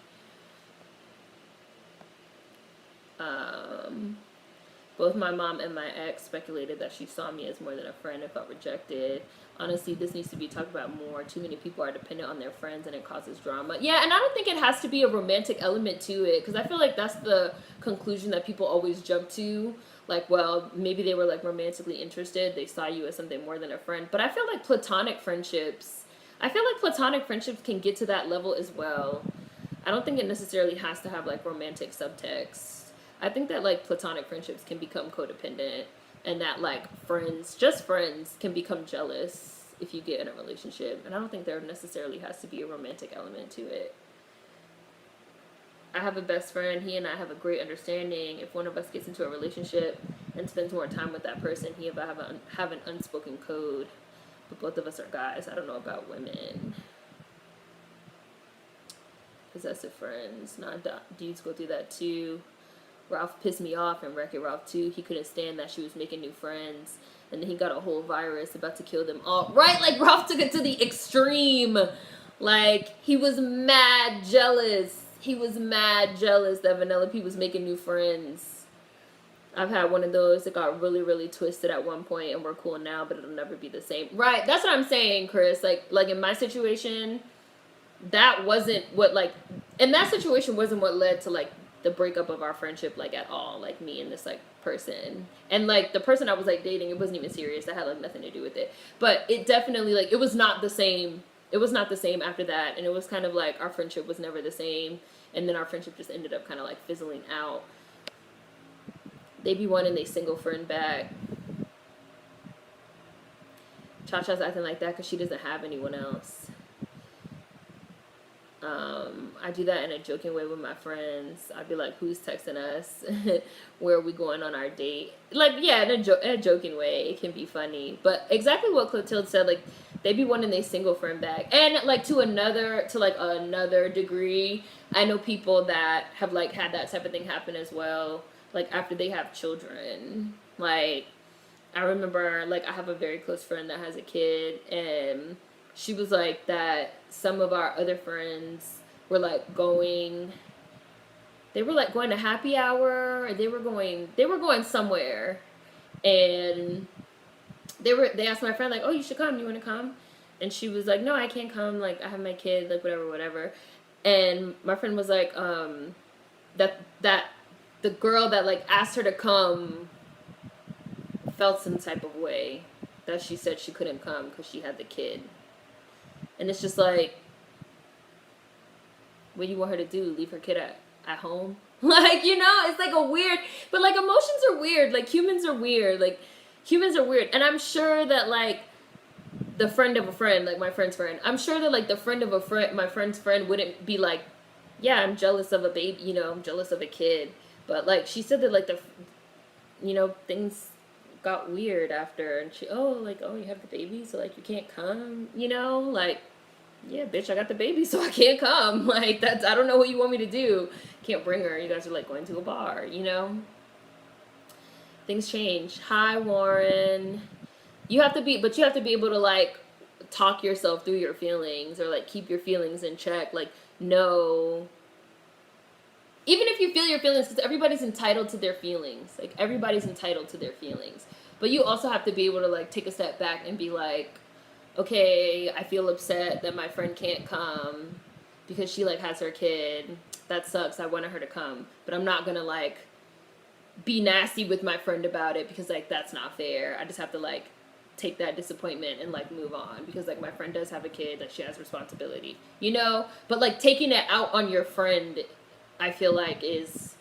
Both my mom and my ex speculated that she saw me as more than a friend and felt rejected. Honestly, this needs to be talked about more. Too many people are dependent on their friends and it causes drama. Yeah, and I don't think it has to be a romantic element to it, because I feel like that's the conclusion that people always jump to. Like, well, maybe they were like romantically interested. They saw you as something more than a friend. But I feel like platonic friendships can get to that level as well. I don't think it necessarily has to have like romantic subtext. I think that like platonic friendships can become codependent, and that like just friends can become jealous if you get in a relationship. And I don't think there necessarily has to be a romantic element to it. I have a best friend. He and I have a great understanding. If one of us gets into a relationship and spends more time with that person, he and I have an unspoken code. But both of us are guys. I don't know about women. possessive friends. Non-dudes go through that too. Ralph pissed me off, and Wreck-It Ralph too. He couldn't stand that she was making new friends, and then he got a whole virus about to kill them all. Right? Like, Ralph took it to the extreme. Like, he was mad jealous. He was mad jealous that Vanellope was making new friends. I've had one of those that got really, really twisted at one point, and we're cool now, but it'll never be the same. Right? That's what I'm saying, Chris. Like in my situation, that wasn't what, like, in that situation wasn't what led to, like, the breakup of our friendship, like, at all. Like, me and this, like, person. And, like, the person I was, like, dating, it wasn't even serious. That had, like, nothing to do with it. But it definitely, like, it was not the same. It was not the same after that. And it was kind of like our friendship was never the same. And then our friendship just ended up kind of, like, fizzling out. They be wanting they single friend back. Cha-Cha's acting like that because she doesn't have anyone else. I do that in a joking way with my friends. I'd be like, who's texting us? Where are we going on our date? Like, yeah, in a joking way. It can be funny. But exactly what Clotilde said, like, they be wanting their single friend back. And, like, to another degree, I know people that have, like, had that type of thing happen as well. Like, after they have children. Like, I remember, like, I have a very close friend that has a kid, and she was like that some of our other friends were like going to happy hour, or they were going somewhere, and they asked my friend, like, oh, you should come, you want to come? And she was like, no, I can't come, like, I have my kid, like, whatever. And my friend was like, that the girl that, like, asked her to come felt some type of way, that she said she couldn't come because she had the kid. And it's just like, what do you want her to do? Leave her kid at home? Like, you know, it's like a weird, but, like, emotions are weird. Like, humans are weird. And I'm sure that, like, the friend of a friend, like my friend's friend, I'm sure that, like, the friend of a friend, my friend's friend, wouldn't be like, yeah, I'm jealous of a baby, you know, I'm jealous of a kid. But, like, she said that, like, things got weird after, and you have the baby, so, like, you can't come, you know, like, yeah, bitch, I got the baby, so I can't come. Like, I don't know what you want me to do. Can't bring her. You guys are, like, going to a bar, you know? Things change. Hi, Warren. You have to be able to, like, talk yourself through your feelings, or, like, keep your feelings in check. Like, no. Even if you feel your feelings, because everybody's entitled to their feelings. Like, everybody's entitled to their feelings. But you also have to be able to, like, take a step back and be like, okay, I feel upset that my friend can't come because she, like, has her kid. That sucks. I wanted her to come. But I'm not going to, like, be nasty with my friend about it because, like, that's not fair. I just have to, like, take that disappointment and, like, move on because, like, my friend does have a kid, that she has responsibility, you know? But, like, taking it out on your friend, I feel like, is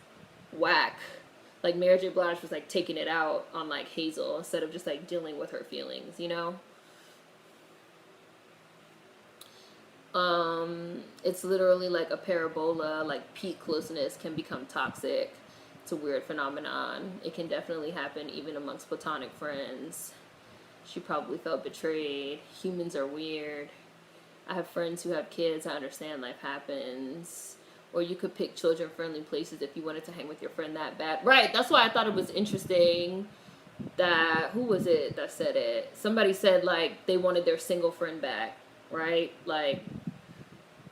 whack. Like, Mary J. Blige was, like, taking it out on, like, Hazel instead of just, like, dealing with her feelings, you know? It's literally like a parabola, like, peak closeness can become toxic. It's a weird phenomenon. It can definitely happen even amongst platonic friends. She probably felt betrayed. Humans are weird. I have friends who have kids. I understand life happens. Or you could pick children-friendly places if you wanted to hang with your friend that bad. Right, that's why I thought it was interesting that, who was it that said it? Somebody said, like, they wanted their single friend back, right? Like,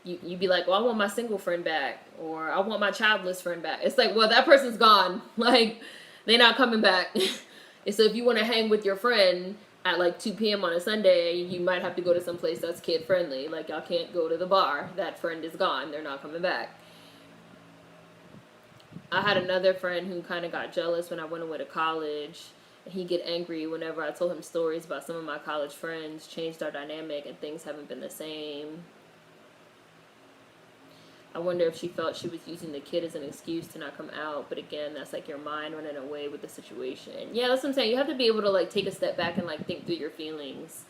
you'd be like, well, I want my single friend back, or I want my childless friend back. It's like, well, that person's gone. Like, they're not coming back. And so if you want to hang with your friend at, like, 2 p.m. on a Sunday, you might have to go to some place that's kid-friendly. Like, y'all can't go to the bar. That friend is gone. They're not coming back. I had another friend who kind of got jealous when I went away to college. And he'd get angry whenever I told him stories about some of my college friends, changed our dynamic, and things haven't been the same. I wonder if she felt she was using the kid as an excuse to not come out. But again, that's, like, your mind running away with the situation. Yeah, that's what I'm saying. You have to be able to, like, take a step back and, like, think through your feelings.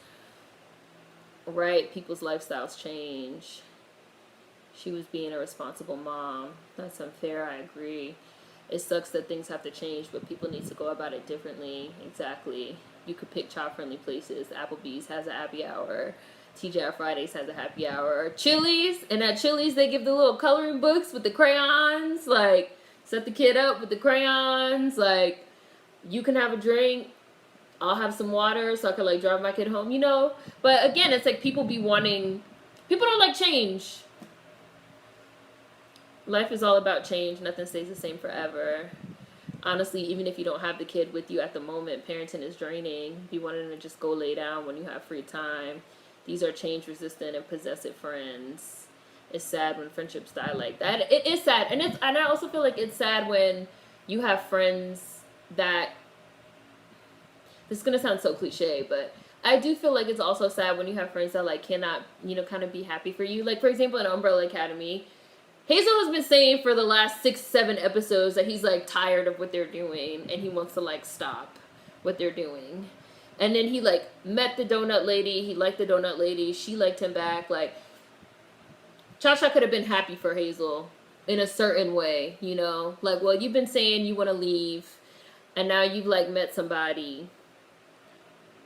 Right? People's lifestyles change. She was being a responsible mom. That's unfair. I agree. It sucks that things have to change, but people need to go about it differently. Exactly. You could pick child-friendly places. Applebee's has an happy hour. TGI Fridays has a happy hour. Or Chili's, and at Chili's they give the little coloring books with the crayons. Like, set the kid up with the crayons. Like, you can have a drink. I'll have some water so I can like drive my kid home, you know? But again, it's like people don't like change. Life is all about change. Nothing stays the same forever. Honestly, even if you don't have the kid with you at the moment, parenting is draining. Be wanting to just go lay down when you have free time. These are change resistant and possessive friends. It's sad when friendships die like that. It is sad. And I also feel like it's sad when you have friends that, this is going to sound so cliche, but I do feel like it's also sad when you have friends that like cannot, you know, kind of be happy for you. Like, for example, in Umbrella Academy, Hazel has been saying for the last 6-7 episodes that he's like tired of what they're doing and he wants to like stop what they're doing. And then he like met the donut lady. He liked the donut lady. She liked him back. Like, Cha-Cha could have been happy for Hazel in a certain way, you know? Like, well, you've been saying you want to leave and now you've like met somebody.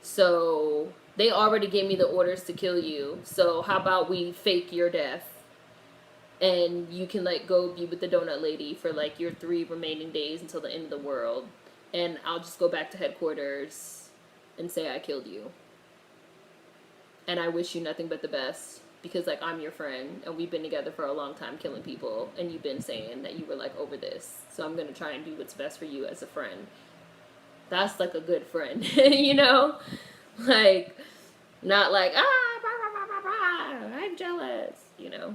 So they already gave me the orders to kill you. So how about we fake your death? And you can like go be with the donut lady for like your 3 remaining days until the end of the world. And I'll just go back to headquarters and say I killed you. And I wish you nothing but the best. Because like I'm your friend and we've been together for a long time killing people. And you've been saying that you were like over this. So I'm going to try and do what's best for you as a friend. That's like a good friend, you know? Like, not like, I'm jealous, you know?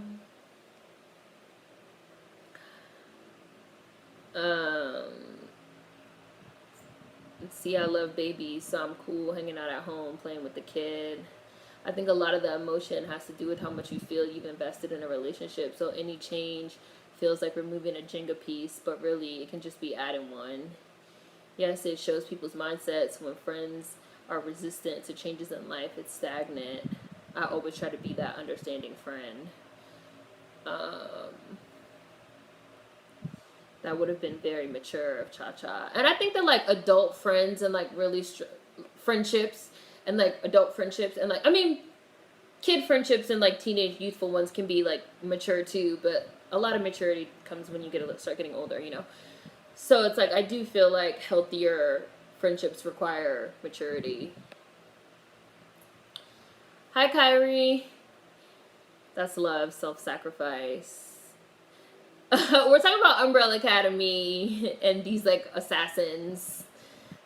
See, I love babies, so I'm cool hanging out at home, playing with the kid. I think a lot of the emotion has to do with how much you feel you've invested in a relationship. So any change feels like removing a Jenga piece, but really it can just be adding one. Yes, it shows people's mindsets. When friends are resistant to changes in life, it's stagnant. I always try to be that understanding friend. That would have been very mature of Cha-Cha. And I think that like adult friends and like really friendships and like adult friendships and like, I mean, kid friendships and like teenage youthful ones can be like mature too, but a lot of maturity comes when you start getting older, you know? So it's like, I do feel like healthier friendships require maturity. Hi, Kyrie. That's love, self-sacrifice. We're talking about Umbrella Academy and these like assassins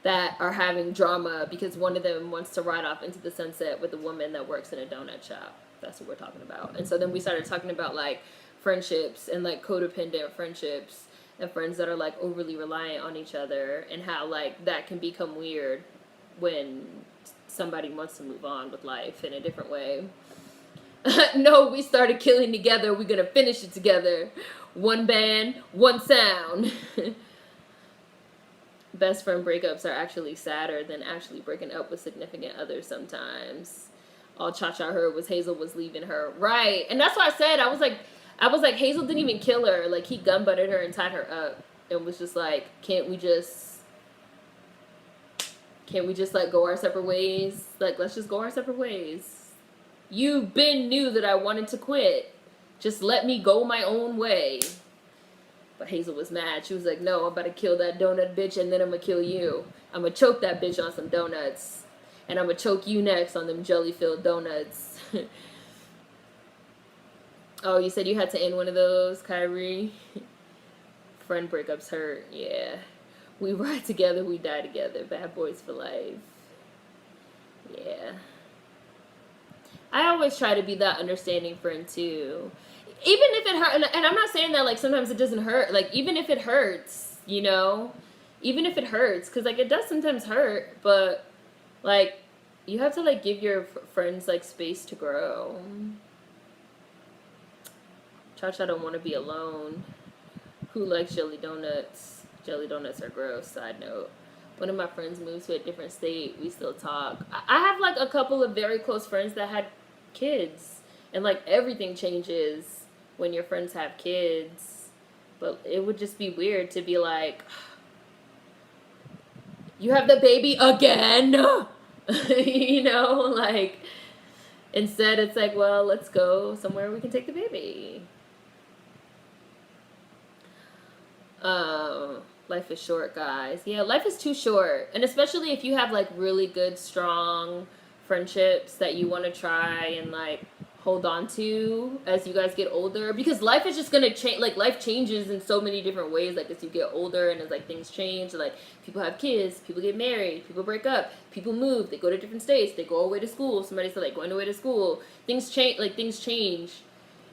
that are having drama because one of them wants to ride off into the sunset with a woman that works in a donut shop. That's what we're talking about. And so then we started talking about like friendships and like codependent friendships and friends that are like overly reliant on each other and how like that can become weird when somebody wants to move on with life in a different way. No, we started killing together. We're going to finish it together. One band, one sound. Best friend breakups are actually sadder than actually breaking up with significant others sometimes. All Cha-Cha heard was Hazel was leaving her. Right. And that's why I said, I was like, Hazel didn't even kill her. Like, he gun butted her and tied her up. And was just like, can't we just like go our separate ways? Like, let's just go our separate ways. You been knew that I wanted to quit. Just let me go my own way. But Hazel was mad. She was like, no, I'm about to kill that donut bitch and then I'm going to kill you. I'm going to choke that bitch on some donuts. And I'm going to choke you next on them jelly-filled donuts. Oh, you said you had to end one of those, Kyrie? Friend breakups hurt. Yeah. We ride together, we die together. Bad boys for life. Yeah. I always try to be that understanding friend too. Even if it hurts, and I'm not saying that like sometimes it doesn't hurt. Like even if it hurts, you know, even if it hurts, because like it does sometimes hurt, but like you have to like give your friends like space to grow. Cha-Cha don't want to be alone. Who likes jelly donuts? Jelly donuts are gross. Side note. One of my friends moved to a different state. We still talk. I have like a couple of very close friends that had kids. And like everything changes when your friends have kids. But it would just be weird to be like, you have the baby again? You know, like, Instead, it's like, well, let's go somewhere we can take the baby. Um, life is short, guys. Yeah, life is too short. And especially if you have like really good, strong friendships that you want to try and like hold on to as you guys get older, because life is just gonna change. Like, life changes in so many different ways, like as you get older and as like things change. Like, people have kids, people get married, people break up, people move, they go to different states, they go away to school, somebody's like going away to school, things change. Like, things change.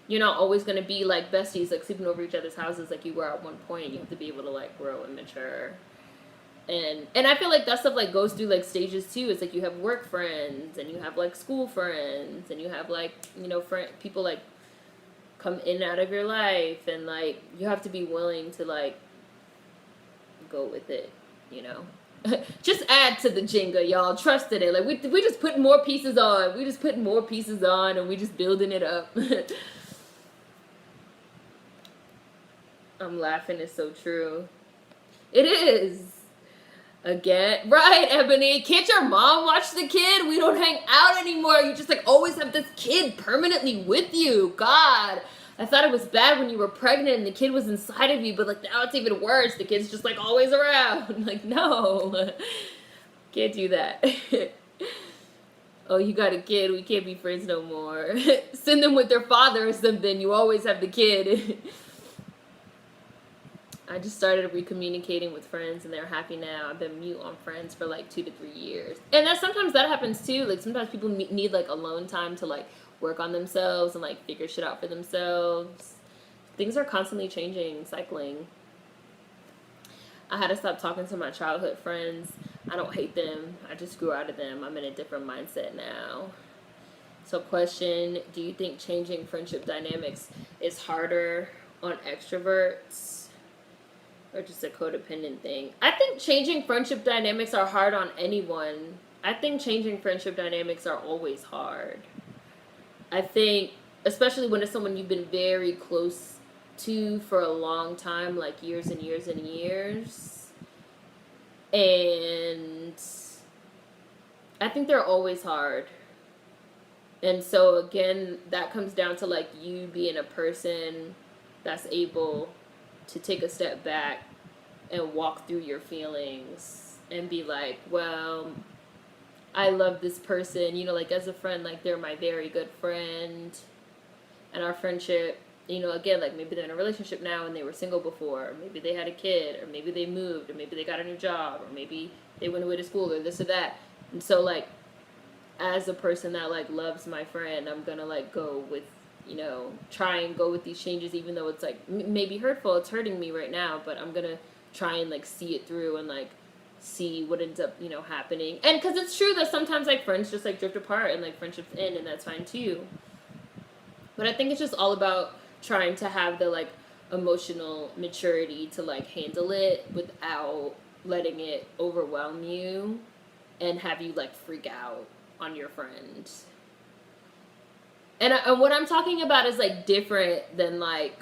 You're not always going to be like besties, like sleeping over each other's houses like you were at one point. You have to be able to like grow and mature. And I feel like that stuff like goes through like stages too. It's like you have work friends and you have like school friends and you have like, you know, people like come in and out of your life, and like you have to be willing to like go with it, you know. Just add to the Jenga, y'all. Trusted it. Like, we just putting more pieces on. We just putting more pieces on, and we just building it up. I'm laughing. It's so true. It is. Again. Right, Ebony. Can't your mom watch the kid? We don't hang out anymore. You just, like, always have this kid permanently with you. God. I thought it was bad when you were pregnant and the kid was inside of you, but, like, now it's even worse. The kid's just, like, always around. Like, no. Can't do that. Oh, you got a kid. We can't be friends no more. Send them with their father or something. You always have the kid. I just started recommunicating with friends, and they're happy now. I've been mute on friends for like 2 to 3 years, and sometimes that happens too. Like, sometimes people need like alone time to like work on themselves and like figure shit out for themselves. Things are constantly changing, cycling. I had to stop talking to my childhood friends. I don't hate them. I just grew out of them. I'm in a different mindset now. So, question: do you think changing friendship dynamics is harder on extroverts, or just a codependent thing? I think changing friendship dynamics are hard on anyone. I think changing friendship dynamics are always hard. I think, especially when it's someone you've been very close to for a long time, like years and years and years. And I think they're always hard. And so, again, that comes down to, like, you being a person that's able to take a step back and walk through your feelings and be like, well, I love this person, you know, like, as a friend, like, they're my very good friend, and our friendship, you know, again, like, maybe they're in a relationship now and they were single before, or maybe they had a kid, or maybe they moved, or maybe they got a new job, or maybe they went away to school, or this or that. And so, like, as a person that like loves my friend, I'm gonna like go with, you know, try and go with these changes, even though it's like maybe hurtful, it's hurting me right now, but I'm gonna try and like see it through and like see what ends up, you know, happening. And because it's true that sometimes like friends just like drift apart and like friendships end, and that's fine too. But I think it's just all about trying to have the like emotional maturity to like handle it without letting it overwhelm you and have you like freak out on your friend. And what I'm talking about is like different than like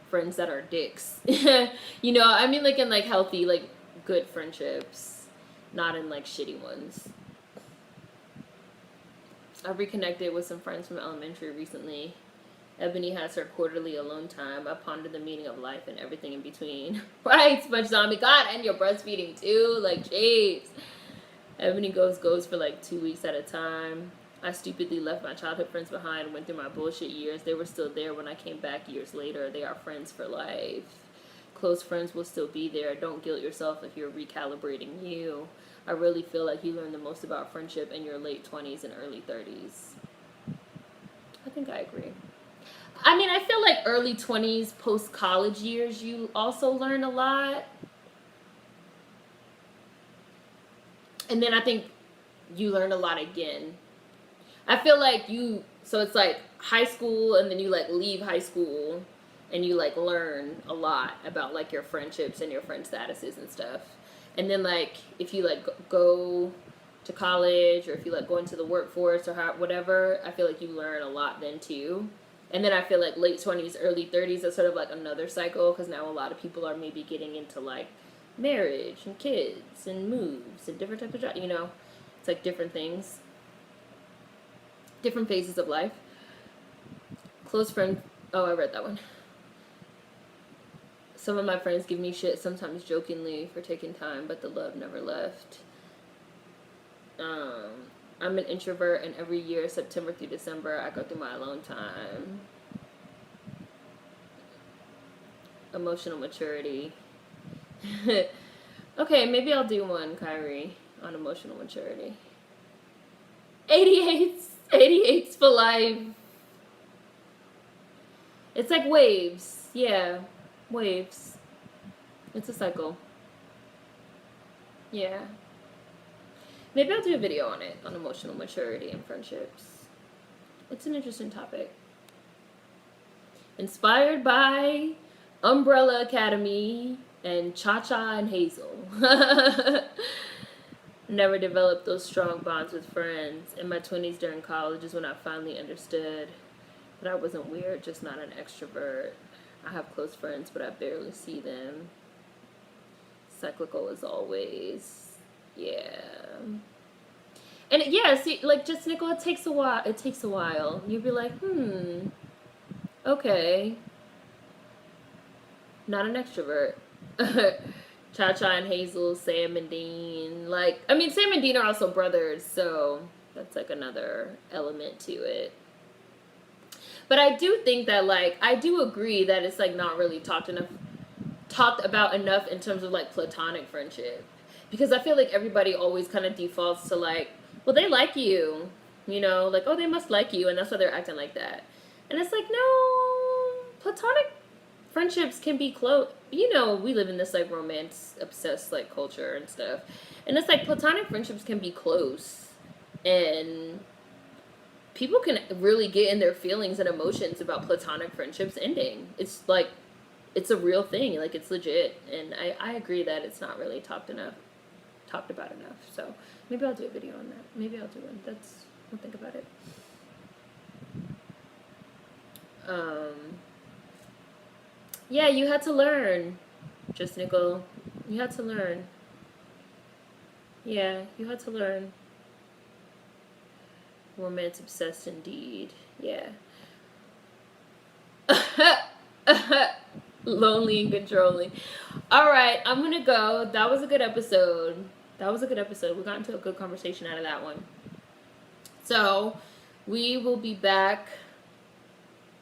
friends that are dicks. You know, I mean like in like healthy, like good friendships, not in like shitty ones. I reconnected with some friends from elementary recently. Ebony has her quarterly alone time. I ponder the meaning of life and everything in between. Right, Sponge Zombie. God, and you're breastfeeding too. Like, jeez. Ebony goes for like 2 weeks at a time. I stupidly left my childhood friends behind and went through my bullshit years. They were still there when I came back years later. They are friends for life. Close friends will still be there. Don't guilt yourself if you're recalibrating you. I really feel like you learn the most about friendship in your late 20s and early 30s. I think I agree. I mean, I feel like early 20s, post-college years, you also learn a lot. And then I think you learn a lot again. I feel like so it's like high school, and then you like leave high school and you like learn a lot about like your friendships and your friend statuses and stuff. And then like if you like go to college, or if you like go into the workforce or whatever, I feel like you learn a lot then too. And then I feel like late 20s, early 30s is sort of like another cycle, because now a lot of people are maybe getting into like marriage and kids and moves and different types of jobs, you know. It's like different things. Different phases of life. Close friend. Oh, I read that one. Some of my friends give me shit, sometimes jokingly, for taking time, but the love never left. I'm an introvert, and every year, September through December, I go through my alone time. Emotional maturity. Okay, maybe I'll do one, Kyrie, on emotional maturity. 88's for life. It's like waves. Yeah, waves. It's a cycle. Yeah. Maybe I'll do a video on it, on emotional maturity and friendships. It's an interesting topic. Inspired by Umbrella Academy and Cha-Cha and Hazel. Never developed those strong bonds with friends. In my 20s during college is when I finally understood that I wasn't weird, just not an extrovert. I have close friends, but I barely see them. Cyclical as always. Yeah. And yeah, see, like, just, Nicole, it takes a while. You'd be like, okay. Not an extrovert. Cha-Cha and Hazel, Sam and Dean. Like, I mean, Sam and Dean are also brothers, so that's, like, another element to it. But I do think that, like, I do agree that it's, like, not really talked about enough in terms of, like, platonic friendship. Because I feel like everybody always kind of defaults to, like, well, they like you, you know, like, oh, they must like you, and that's why they're acting like that. And it's like, no, platonic friendships can be close. You know, we live in this, like, romance-obsessed, like, culture and stuff. And it's like, platonic friendships can be close. And people can really get in their feelings and emotions about platonic friendships ending. It's, like, it's a real thing. Like, it's legit. And I agree that it's not really talked about enough. So maybe I'll do a video on that. Maybe I'll do one. I'll think about it. Yeah, you had to learn. Just Nicole. You had to learn. Yeah, you had to learn. Romance obsessed indeed. Yeah. Lonely and controlling. Alright, I'm gonna go. That was a good episode. We got into a good conversation out of that one. So, we will be back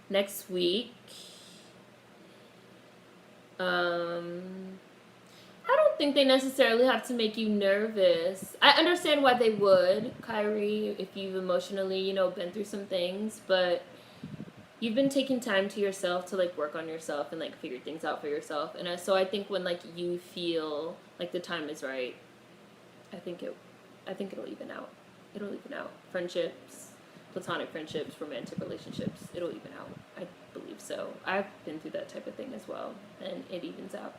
next week. I don't think they necessarily have to make you nervous. I understand why they would, Kyrie, if you've emotionally, you know, been through some things, but you've been taking time to yourself to, like, work on yourself and, like, figure things out for yourself. And so I think when, like, you feel like the time is right, I think it'll even out. It'll even out. Friendships, platonic friendships, romantic relationships, it'll even out. I believe so. I've been through that type of thing as well, and it evens out.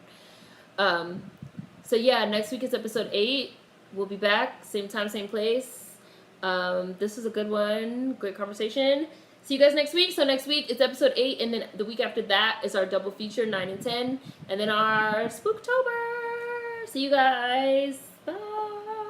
So yeah, next week is episode 8. We'll be back, same time, same place. This was a good one. Great conversation. See you guys next week. So next week it's episode 8, and then the week after that is our double feature, 9 and 10, and then our Spooktober. See you guys.